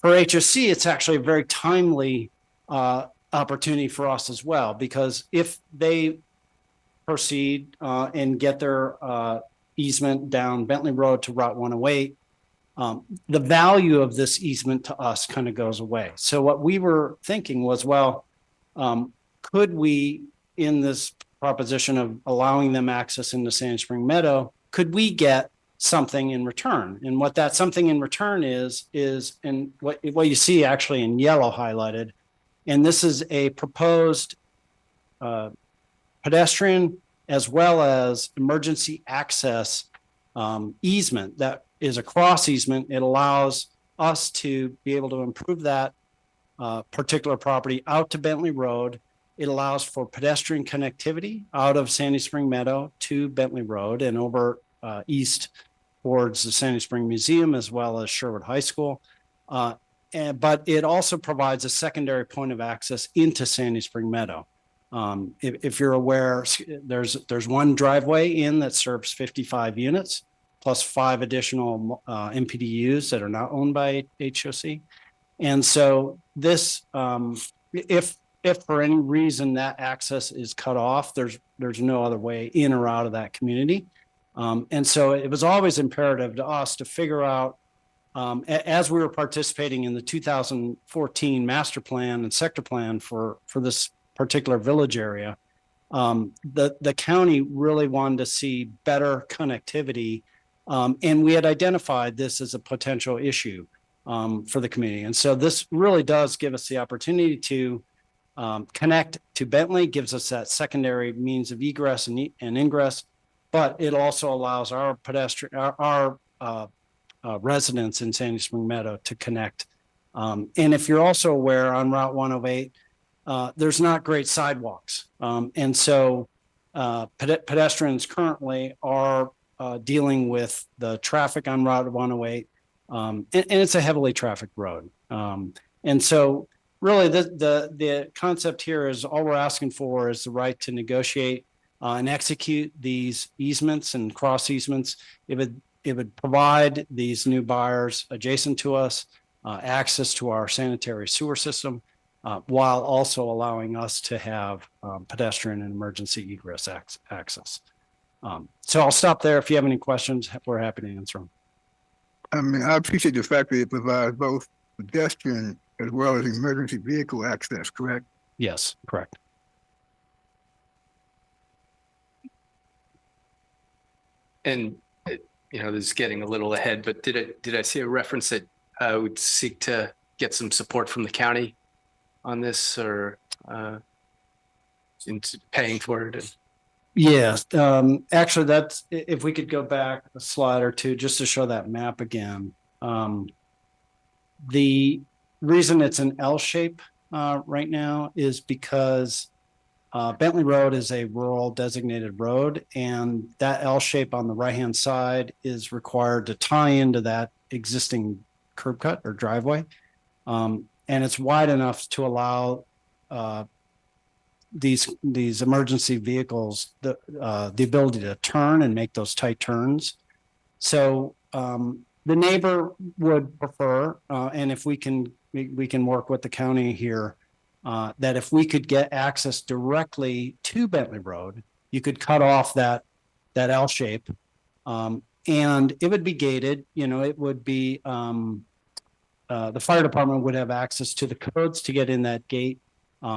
HOC, it's actually a very timely opportunity for us as well, because if they proceed and get their easement down Bentley Road to Route 108, the value of this easement to us kind of goes away. So what we were thinking was, well, could we, in this proposition of allowing them access into Sandy Spring Meadow, could we get something in return? And what that something in return is and what you see actually in yellow highlighted, and this is a proposed pedestrian as well as emergency access easement that is a cross easement. It allows us to be able to improve that particular property out to Bentley Road. It allows for pedestrian connectivity out of Sandy Spring Meadow to Bentley Road and over east towards the Sandy Spring Museum as well as Sherwood High School. But it also provides a secondary point of access into Sandy Spring Meadow. If you're aware, there's one driveway in that serves 55 units plus 5 additional MPDUs that are not owned by HOC. And so this, if for any reason that access is cut off, there's no other way in or out of that community. And so it was always imperative to us to figure out, as we were participating in the 2014 master plan and sector plan for this particular village area, the county really wanted to see better connectivity. And we had identified this as a potential issue for the community. And so this really does give us the opportunity to connect to Bentley, gives us that secondary means of egress and ingress, but it also allows our pedestrian, our residents in Sandy Spring Meadow to connect. And if you're also aware, on Route 108, there's not great sidewalks. And so pedestrians currently are dealing with the traffic on Route 108, and it's a heavily trafficked road. And so really the concept here is all we're asking for is the right to negotiate and execute these easements and cross easements. It would provide these new buyers adjacent to us access to our sanitary sewer system, while also allowing us to have pedestrian and emergency egress access. So I'll stop there. If you have any questions, we're happy to answer them. I mean, I appreciate the fact that it provides both pedestrian as well as emergency vehicle access, correct? Yes, correct. And this is getting a little ahead, but did I see a reference that I would seek to get some support from the county on this, or into paying for it? Yes, actually, that's, if we could go back a slide or two just to show that map again. The reason it's an L shape right now is because Bentley Road is a rural designated road, and that L shape on the right-hand side is required to tie into that existing curb cut or driveway. And it's wide enough to allow these emergency vehicles the ability to turn and make those tight turns. So the neighbor would prefer, and if we can work with the county here, that if we could get access directly to Bentley Road, you could cut off that L shape, and it would be gated. It would be the fire department would have access to the codes to get in that gate.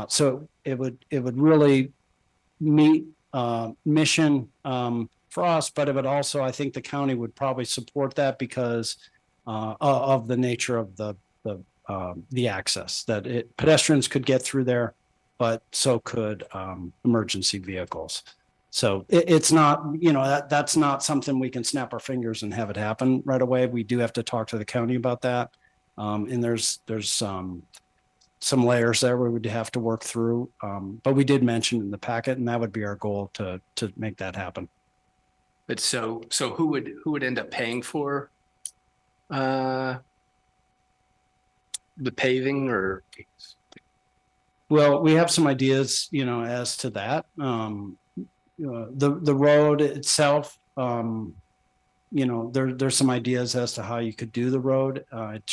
So it would really meet mission for us, but it would also, I think the county would probably support that because of the nature of the access, that pedestrians could get through there, but so could emergency vehicles. So it's not, that's not something we can snap our fingers and have it happen right away. We do have to talk to the county about that. And there's some layers there we would have to work through. But we did mention in the packet, and that would be our goal to make that happen. But so who would end up paying for the paving, or? Well, we have some ideas, as to that. The road itself there's some ideas as to how you could do the road.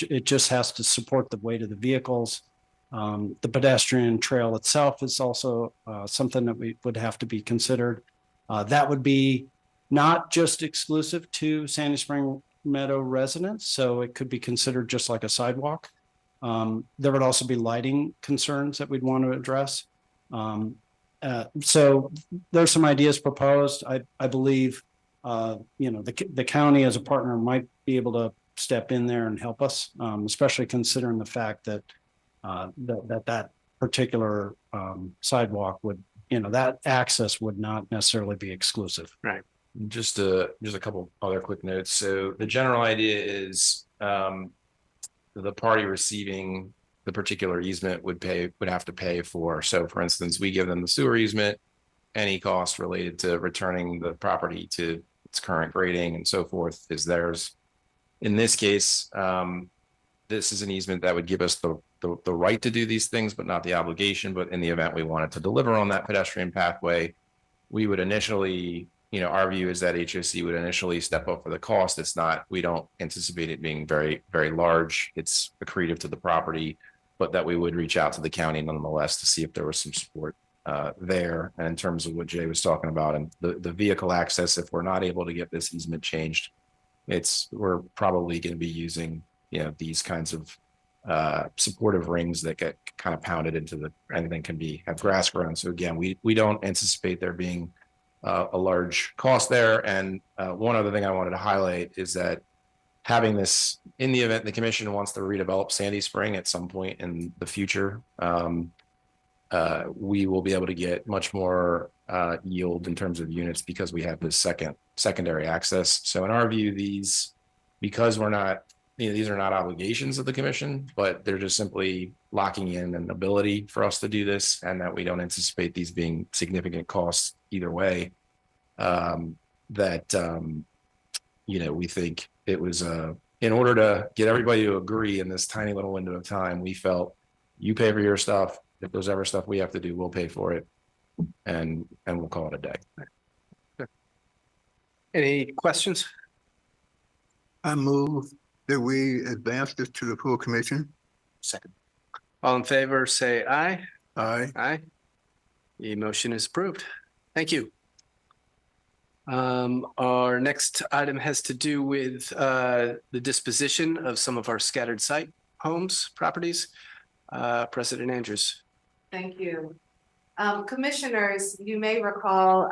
It just has to support the weight of the vehicles. The pedestrian trail itself is also something that we would have to be considered. That would be not just exclusive to Sandy Spring Meadow residents, so it could be considered just like a sidewalk. There would also be lighting concerns that we'd want to address. So there's some ideas proposed. I believe, the county as a partner might be able to step in there and help us, especially considering the fact that that particular sidewalk would, that access would not necessarily be exclusive. Right. Just a couple other quick notes. So the general idea is the party receiving the particular easement would have to pay for. So for instance, we give them the sewer easement, any cost related to returning the property to its current grading and so forth is theirs. In this case, this is an easement that would give us the right to do these things, but not the obligation. But in the event we wanted to deliver on that pedestrian pathway, we would initially, our view is that HOC would initially step up for the cost. We don't anticipate it being very, very large. It's accretive to the property, but that we would reach out to the county nonetheless to see if there was some support there. And in terms of what Jay was talking about and the vehicle access, if we're not able to get this easement changed, we're probably going to be using, these kinds of supportive rings that get kind of pounded into anything can have grass grown. So again, we don't anticipate there being a large cost there. And one other thing I wanted to highlight is that having this in the event the commission wants to redevelop Sandy Spring at some point in the future, we will be able to get much more yield in terms of units because we have this secondary access. So in our view, because we're not, these are not obligations of the commission, but they're just simply locking in an ability for us to do this, and that we don't anticipate these being significant costs either way. We think it was in order to get everybody to agree in this tiny little window of time, we felt you pay for your stuff. If there's ever stuff we have to do, we'll pay for it, and we'll call it a day. Any questions? I move that we advance this to the full commission. Second. All in favor, say aye. Aye. Aye. The motion is approved. Thank you. Our next item has to do with the disposition of some of our scattered site homes, properties. President Andrews. Thank you. Commissioners, you may recall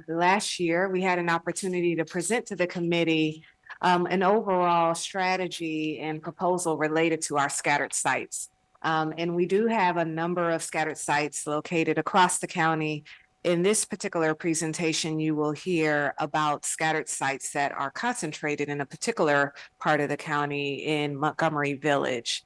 last year we had an opportunity to present to the committee an overall strategy and proposal related to our scattered sites. And we do have a number of scattered sites located across the county. In this particular presentation, you will hear about scattered sites that are concentrated in a particular part of the county in Montgomery Village.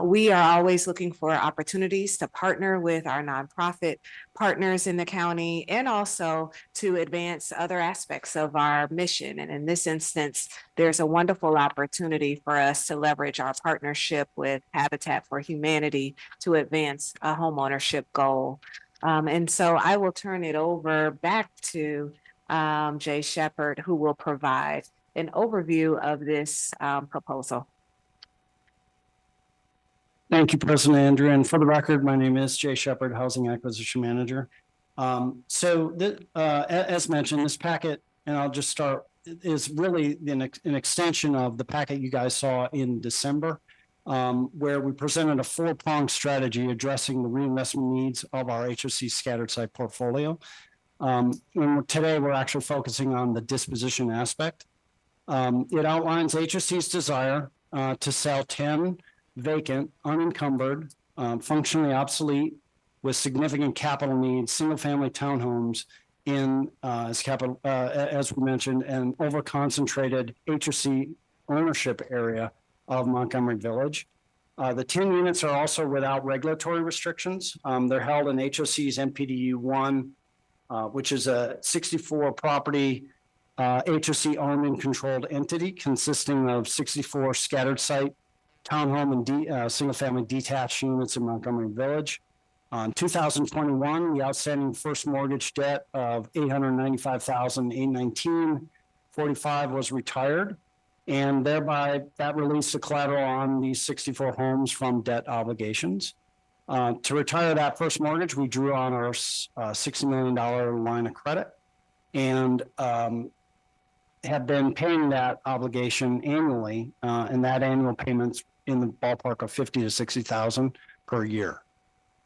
We are always looking for opportunities to partner with our nonprofit partners in the county and also to advance other aspects of our mission. And in this instance, there's a wonderful opportunity for us to leverage our partnership with Habitat for Humanity to advance a homeownership goal. And so I will turn it over back to Jay Shepard, who will provide an overview of this proposal. Thank you, President Andrew. And for the record, my name is Jay Shepard, Housing Acquisition Manager. As mentioned, this packet, and I'll just start, is really an extension of the packet you guys saw in December. Where we presented a four-pronged strategy addressing the reinvestment needs of our HOC scattered site portfolio. And today, we're actually focusing on the disposition aspect. It outlines HOC's desire to sell 10 vacant, unencumbered, functionally obsolete, with significant capital needs, single-family townhomes in, as we mentioned, an over-concentrated HOC ownership area of Montgomery Village. The 10 units are also without regulatory restrictions. They're held in HOC's NPDU 1, which is a 64 property HOC owned and controlled entity consisting of 64 scattered site townhome and single family detached units in Montgomery Village. In 2021, the outstanding first mortgage debt of $895,819 45 was retired. And thereby that released the collateral on these 64 homes from debt obligations. To retire that first mortgage, we drew on our $60 million line of credit and have been paying that obligation annually, and that annual payments in the ballpark of 50 to 60,000 per year.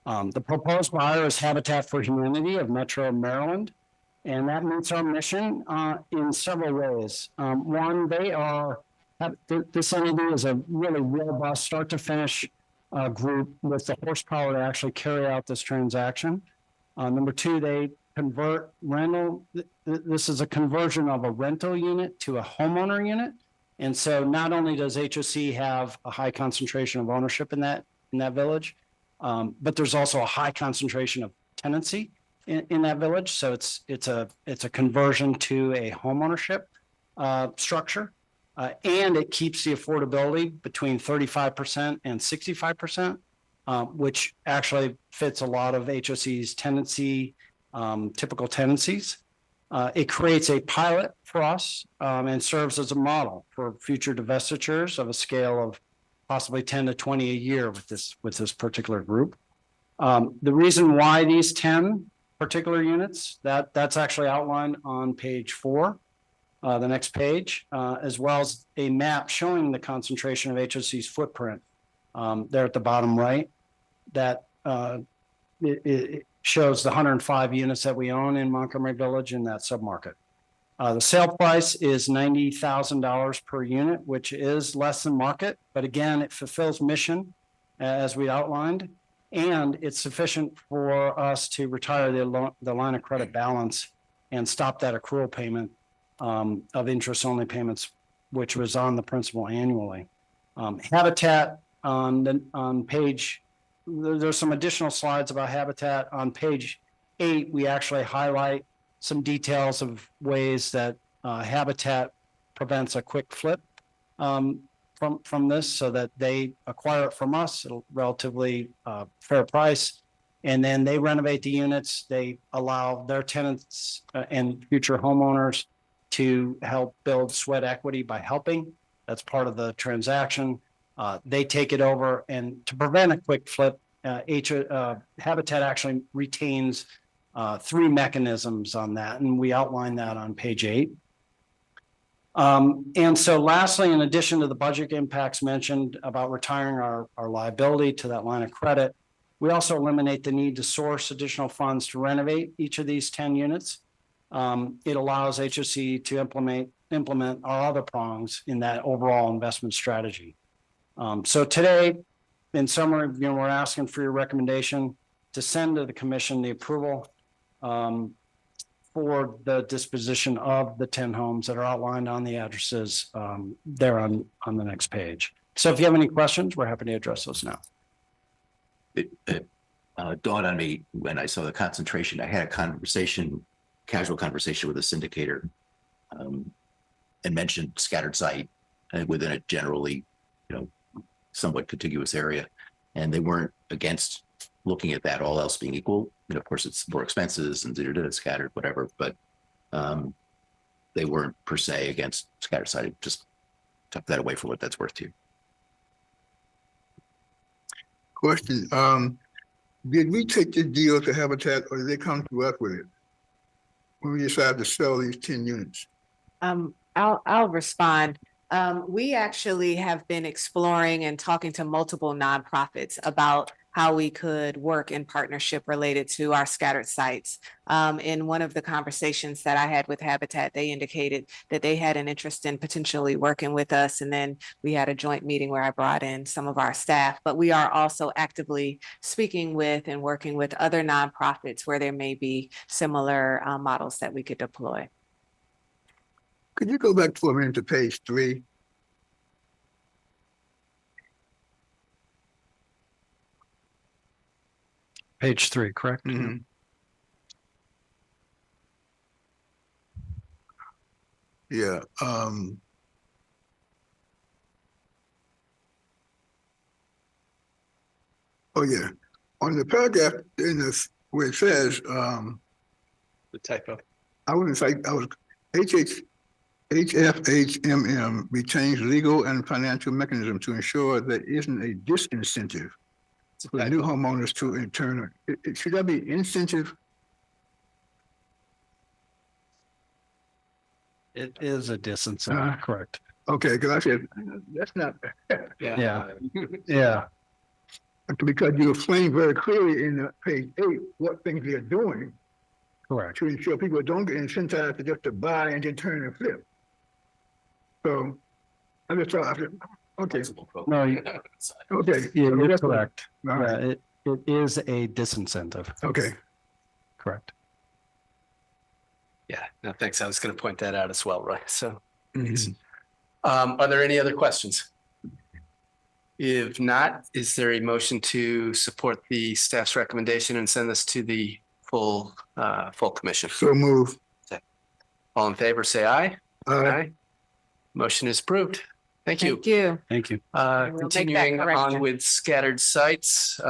The proposed buyer is Habitat for Humanity of Metro Maryland, and that meets our mission in several ways. One, this entity is a really robust start to finish group with the horsepower to actually carry out this transaction. Number two, they convert rental. This is a conversion of a rental unit to a homeowner unit. And so not only does HOC have a high concentration of ownership in that village, but there's also a high concentration of tenancy in that village. So it's a conversion to a homeownership structure. And it keeps the affordability between 35% and 65%, which actually fits a lot of HOC's tenancy, typical tenancies. It creates a pilot for us and serves as a model for future divestitures of a scale of possibly 10 to 20 a year with this particular group. The reason why these 10 particular units, that's actually outlined on page 4. The next page, as well as a map showing the concentration of HOC's footprint there at the bottom right. That it shows the 105 units that we own in Montgomery Village in that submarket. The sale price is $90,000 per unit, which is less than market, but again, it fulfills mission as we outlined, and it's sufficient for us to retire the line of credit balance and stop that accrual payment of interest-only payments, which was on the principal annually. Habitat on page, there's some additional slides about Habitat. On page 8, we actually highlight some details of ways that Habitat prevents a quick flip from this, so that they acquire it from us at a relatively fair price. And then they renovate the units. They allow their tenants and future homeowners to help build sweat equity by helping. That's part of the transaction. They take it over, and to prevent a quick flip, Habitat actually retains 3 mechanisms on that, and we outline that on page 8. And so lastly, in addition to the budget impacts mentioned about retiring our liability to that line of credit, we also eliminate the need to source additional funds to renovate each of these 10 units. It allows HOC to implement our other prongs in that overall investment strategy. So today, in summary, we're asking for your recommendation to send to the commission the approval for the disposition of the 10 homes that are outlined on the addresses there on the next page. So if you have any questions, we're happy to address those now. It dawned on me when I saw the concentration. I had a casual conversation with a syndicator and mentioned scattered site within a generally, somewhat contiguous area. And they weren't against looking at that, all else being equal. Of course, it's more expenses and scattered, whatever, but they weren't per se against scattered site. Just took that away for what that's worth to you. Question, did we take this deal to Habitat, or did they come to us with it when we decided to sell these 10 units? I'll respond. We actually have been exploring and talking to multiple nonprofits about how we could work in partnership related to our scattered sites. In one of the conversations that I had with Habitat, they indicated that they had an interest in potentially working with us. And then we had a joint meeting where I brought in some of our staff, but we are also actively speaking with and working with other nonprofits where there may be similar models that we could deploy. Could you go back for a minute to page 3? Page 3, correct? Mm-hmm. Yeah. Oh yeah. On the paragraph in this where it says The typo. I wouldn't say I was HH HFHMM retains legal and financial mechanism to ensure there isn't a disincentive for new homeowners to in turn. Should that be incentive? It is a distance, correct. Okay, because I said, that's not, Yeah, yeah, because you explained very clearly in page 8 what things they're doing correct. to ensure people don't get incentivized to just to buy and then turn and flip. So I just thought, okay, No, okay. you're correct. All Yeah, right. it is a disincentive. Okay. Correct. Yeah, no, thanks. I was going to point that out as well, Roy. So, Mhm. are there any other questions? If not, is there a motion to support the staff's recommendation and send this to the full commission? So move. All in favor, say aye. Aye. Motion is approved. Thank you. Thank you. Thank you. We'll make that Continuing on correction. with scattered sites.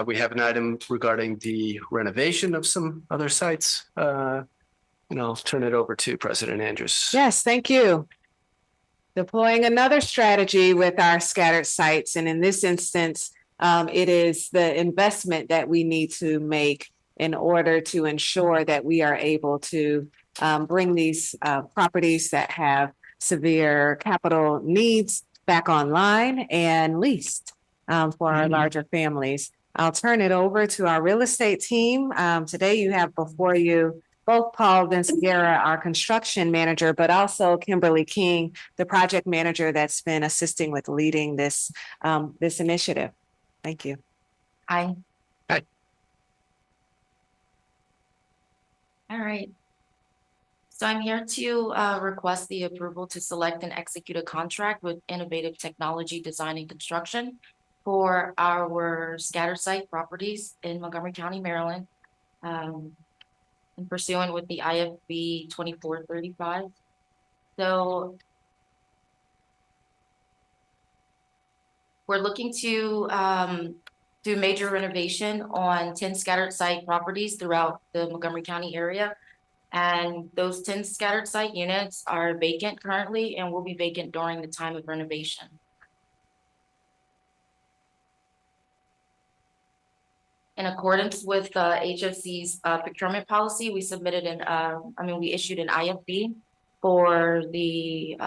We have an item regarding the renovation of some other sites. And I'll turn it over to President Andrews. Yes, thank you. Deploying another strategy with our scattered sites, and in this instance, it is the investment that we need to make in order to ensure that we are able to bring these properties that have severe capital needs back online and leased for our larger families. I'll turn it over to our real estate team. Today you have before you both Paul Vinciera, our construction manager, but also Kimberly King, the project manager that's been assisting with leading this this initiative. Thank you. Hi. Hi. All right. So I'm here to request the approval to select and execute a contract with Innovative Technology Design and Construction for our scattered site properties in Montgomery County, Maryland. And pursuant with the IFB 2435. So we're looking to do major renovation on 10 scattered site properties throughout the Montgomery County area. And those 10 scattered site units are vacant currently and will be vacant during the time of renovation. In accordance with HOC's procurement policy, we submitted we issued an IFB for the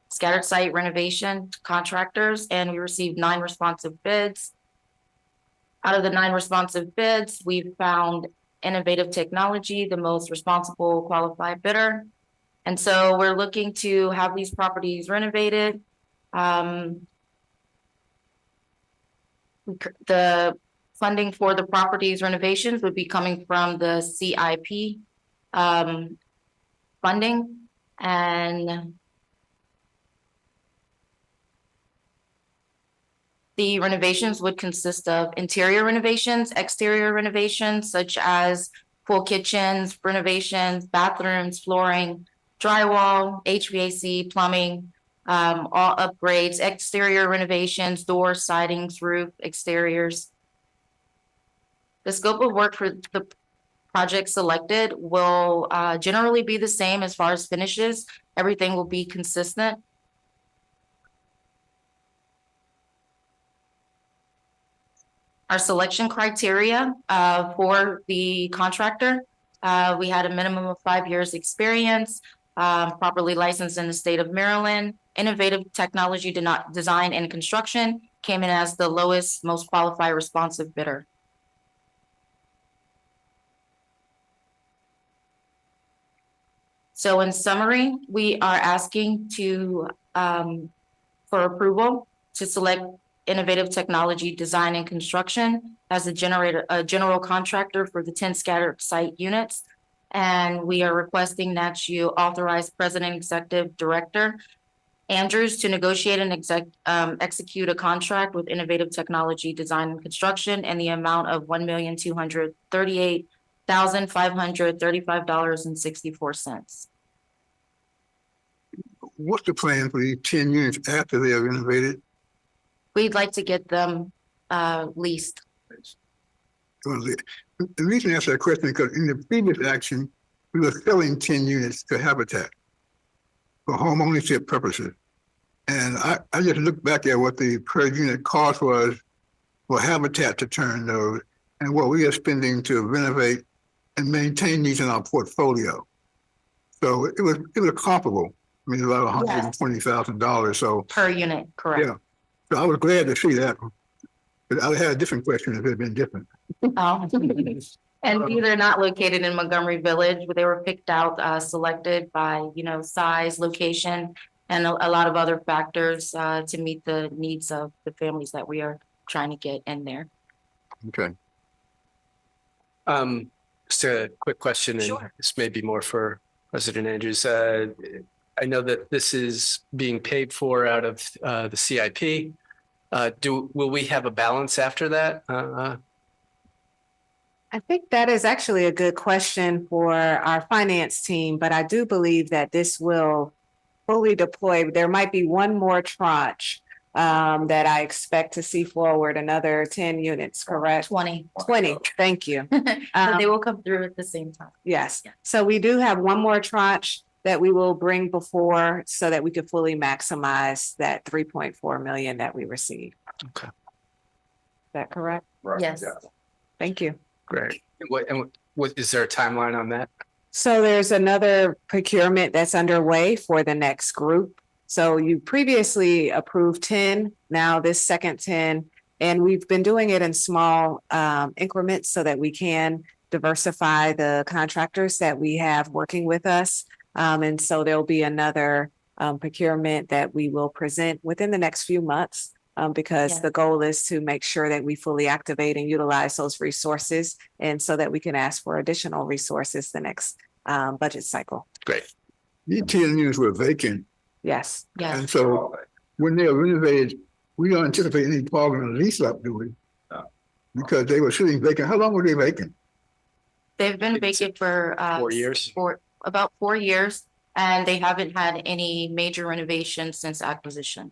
scattered site renovation contractors, and we received 9 responsive bids. Out of the 9 responsive bids, we found Innovative Technology, the most responsible qualified bidder. And so we're looking to have these properties renovated. The funding for the properties renovations would be coming from the CIP funding, and the renovations would consist of interior renovations, exterior renovations, such as full kitchens, renovations, bathrooms, flooring, drywall, HVAC, plumbing, all upgrades, exterior renovations, doors, sidings, roof, exteriors. The scope of work for the project selected will generally be the same as far as finishes. Everything will be consistent. Our selection criteria for the contractor, we had a minimum of 5 years experience, properly licensed in the state of Maryland. Innovative Technology Design and Construction came in as the lowest, most qualified responsive bidder. So in summary, we are asking for approval to select Innovative Technology Design and Construction as a general contractor for the 10 scattered site units. And we are requesting that you authorize President Executive Director Andrews to negotiate and execute a contract with Innovative Technology Design and Construction in the amount of $1,238,535.64. What's the plan for these 10 units after they are renovated? We'd like to get them leased. The reason I asked that question is because in the previous action, we were selling 10 units to Habitat for home ownership purposes. And I just looked back at what the per unit cost was for Habitat to turn those and what we are spending to renovate and maintain these in our portfolio. So it was comparable. I mean, about $120,000. So Per unit, correct. yeah, so I was glad to see that. But I had a different question if it had been different. Oh. And these are not located in Montgomery Village, but they were picked out, selected by, size, location, and a lot of other factors, to meet the needs of the families that we are trying to get in there. Okay. Just a quick question, and Sure. this may be more for President Andrews. I know that this is being paid for out of the CIP. Will we have a balance after that? I think that is actually a good question for our finance team, but I do believe that this will fully deploy. There might be one more tranche that I expect to see forward, another 10 units, correct? 20. 20, thank you. But they will come through at the same time. Yes, Yeah. so we do have one more tranche that we will bring before so that we could fully maximize that 3.4 million that we received. Okay. Is that correct? Yes. Thank you. Great. What is there a timeline on that? So there's another procurement that's underway for the next group. So you previously approved 10, now this second 10, and we've been doing it in small increments so that we can diversify the contractors that we have working with us. And so there'll be another procurement that we will present within the next few months. Because Yeah. the goal is to make sure that we fully activate and utilize those resources, and so that we can ask for additional resources the next budget cycle. Great. These 10 units were vacant. Yes. Yes. And so when they are renovated, we don't anticipate any problem in the lease up, do we? Because they were sitting vacant. How long were they vacant? They've been It's vacant for 4 years. For about 4 years, and they haven't had any major renovations since acquisition,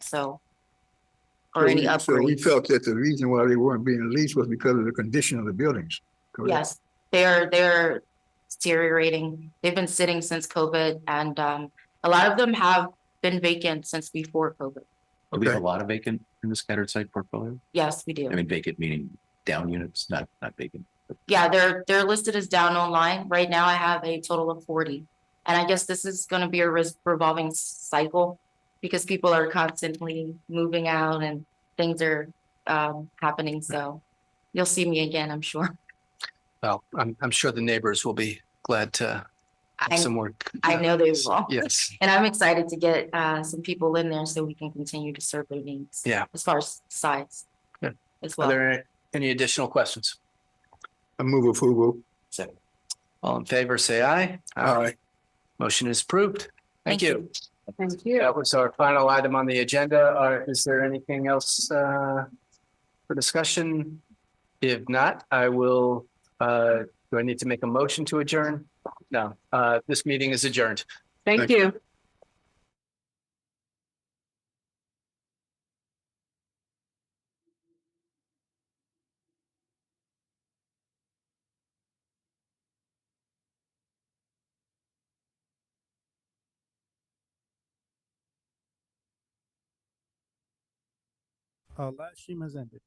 or any upgrades. So we felt that the reason why they weren't being leased was because of the condition of the buildings. Correct? Yes, they're deteriorating. They've been sitting since COVID, and a lot of them have been vacant since before COVID. Do we have a Okay. lot of vacant in the scattered site portfolio? Yes, we do. I mean, vacant meaning down units, not vacant. Yeah, they're listed as down online. Right now, I have a total of 40. And I guess this is gonna be a revolving cycle because people are constantly moving out and things are happening. So you'll see me again, I'm sure. Well, I'm sure the neighbors will be glad to have I- some work. I know they will. Yes. And I'm excited to get some people in there so we can continue to serve their needs. Yeah. As far as size. Good. As Are well. there any additional questions? I move approval. All in favor, say aye. Aye. Motion is approved. Thank you. Thank you. That was our final item on the agenda. Is there anything else for discussion? If not, I will, do I need to make a motion to adjourn? No, this meeting is adjourned. Thank you. Live stream has ended.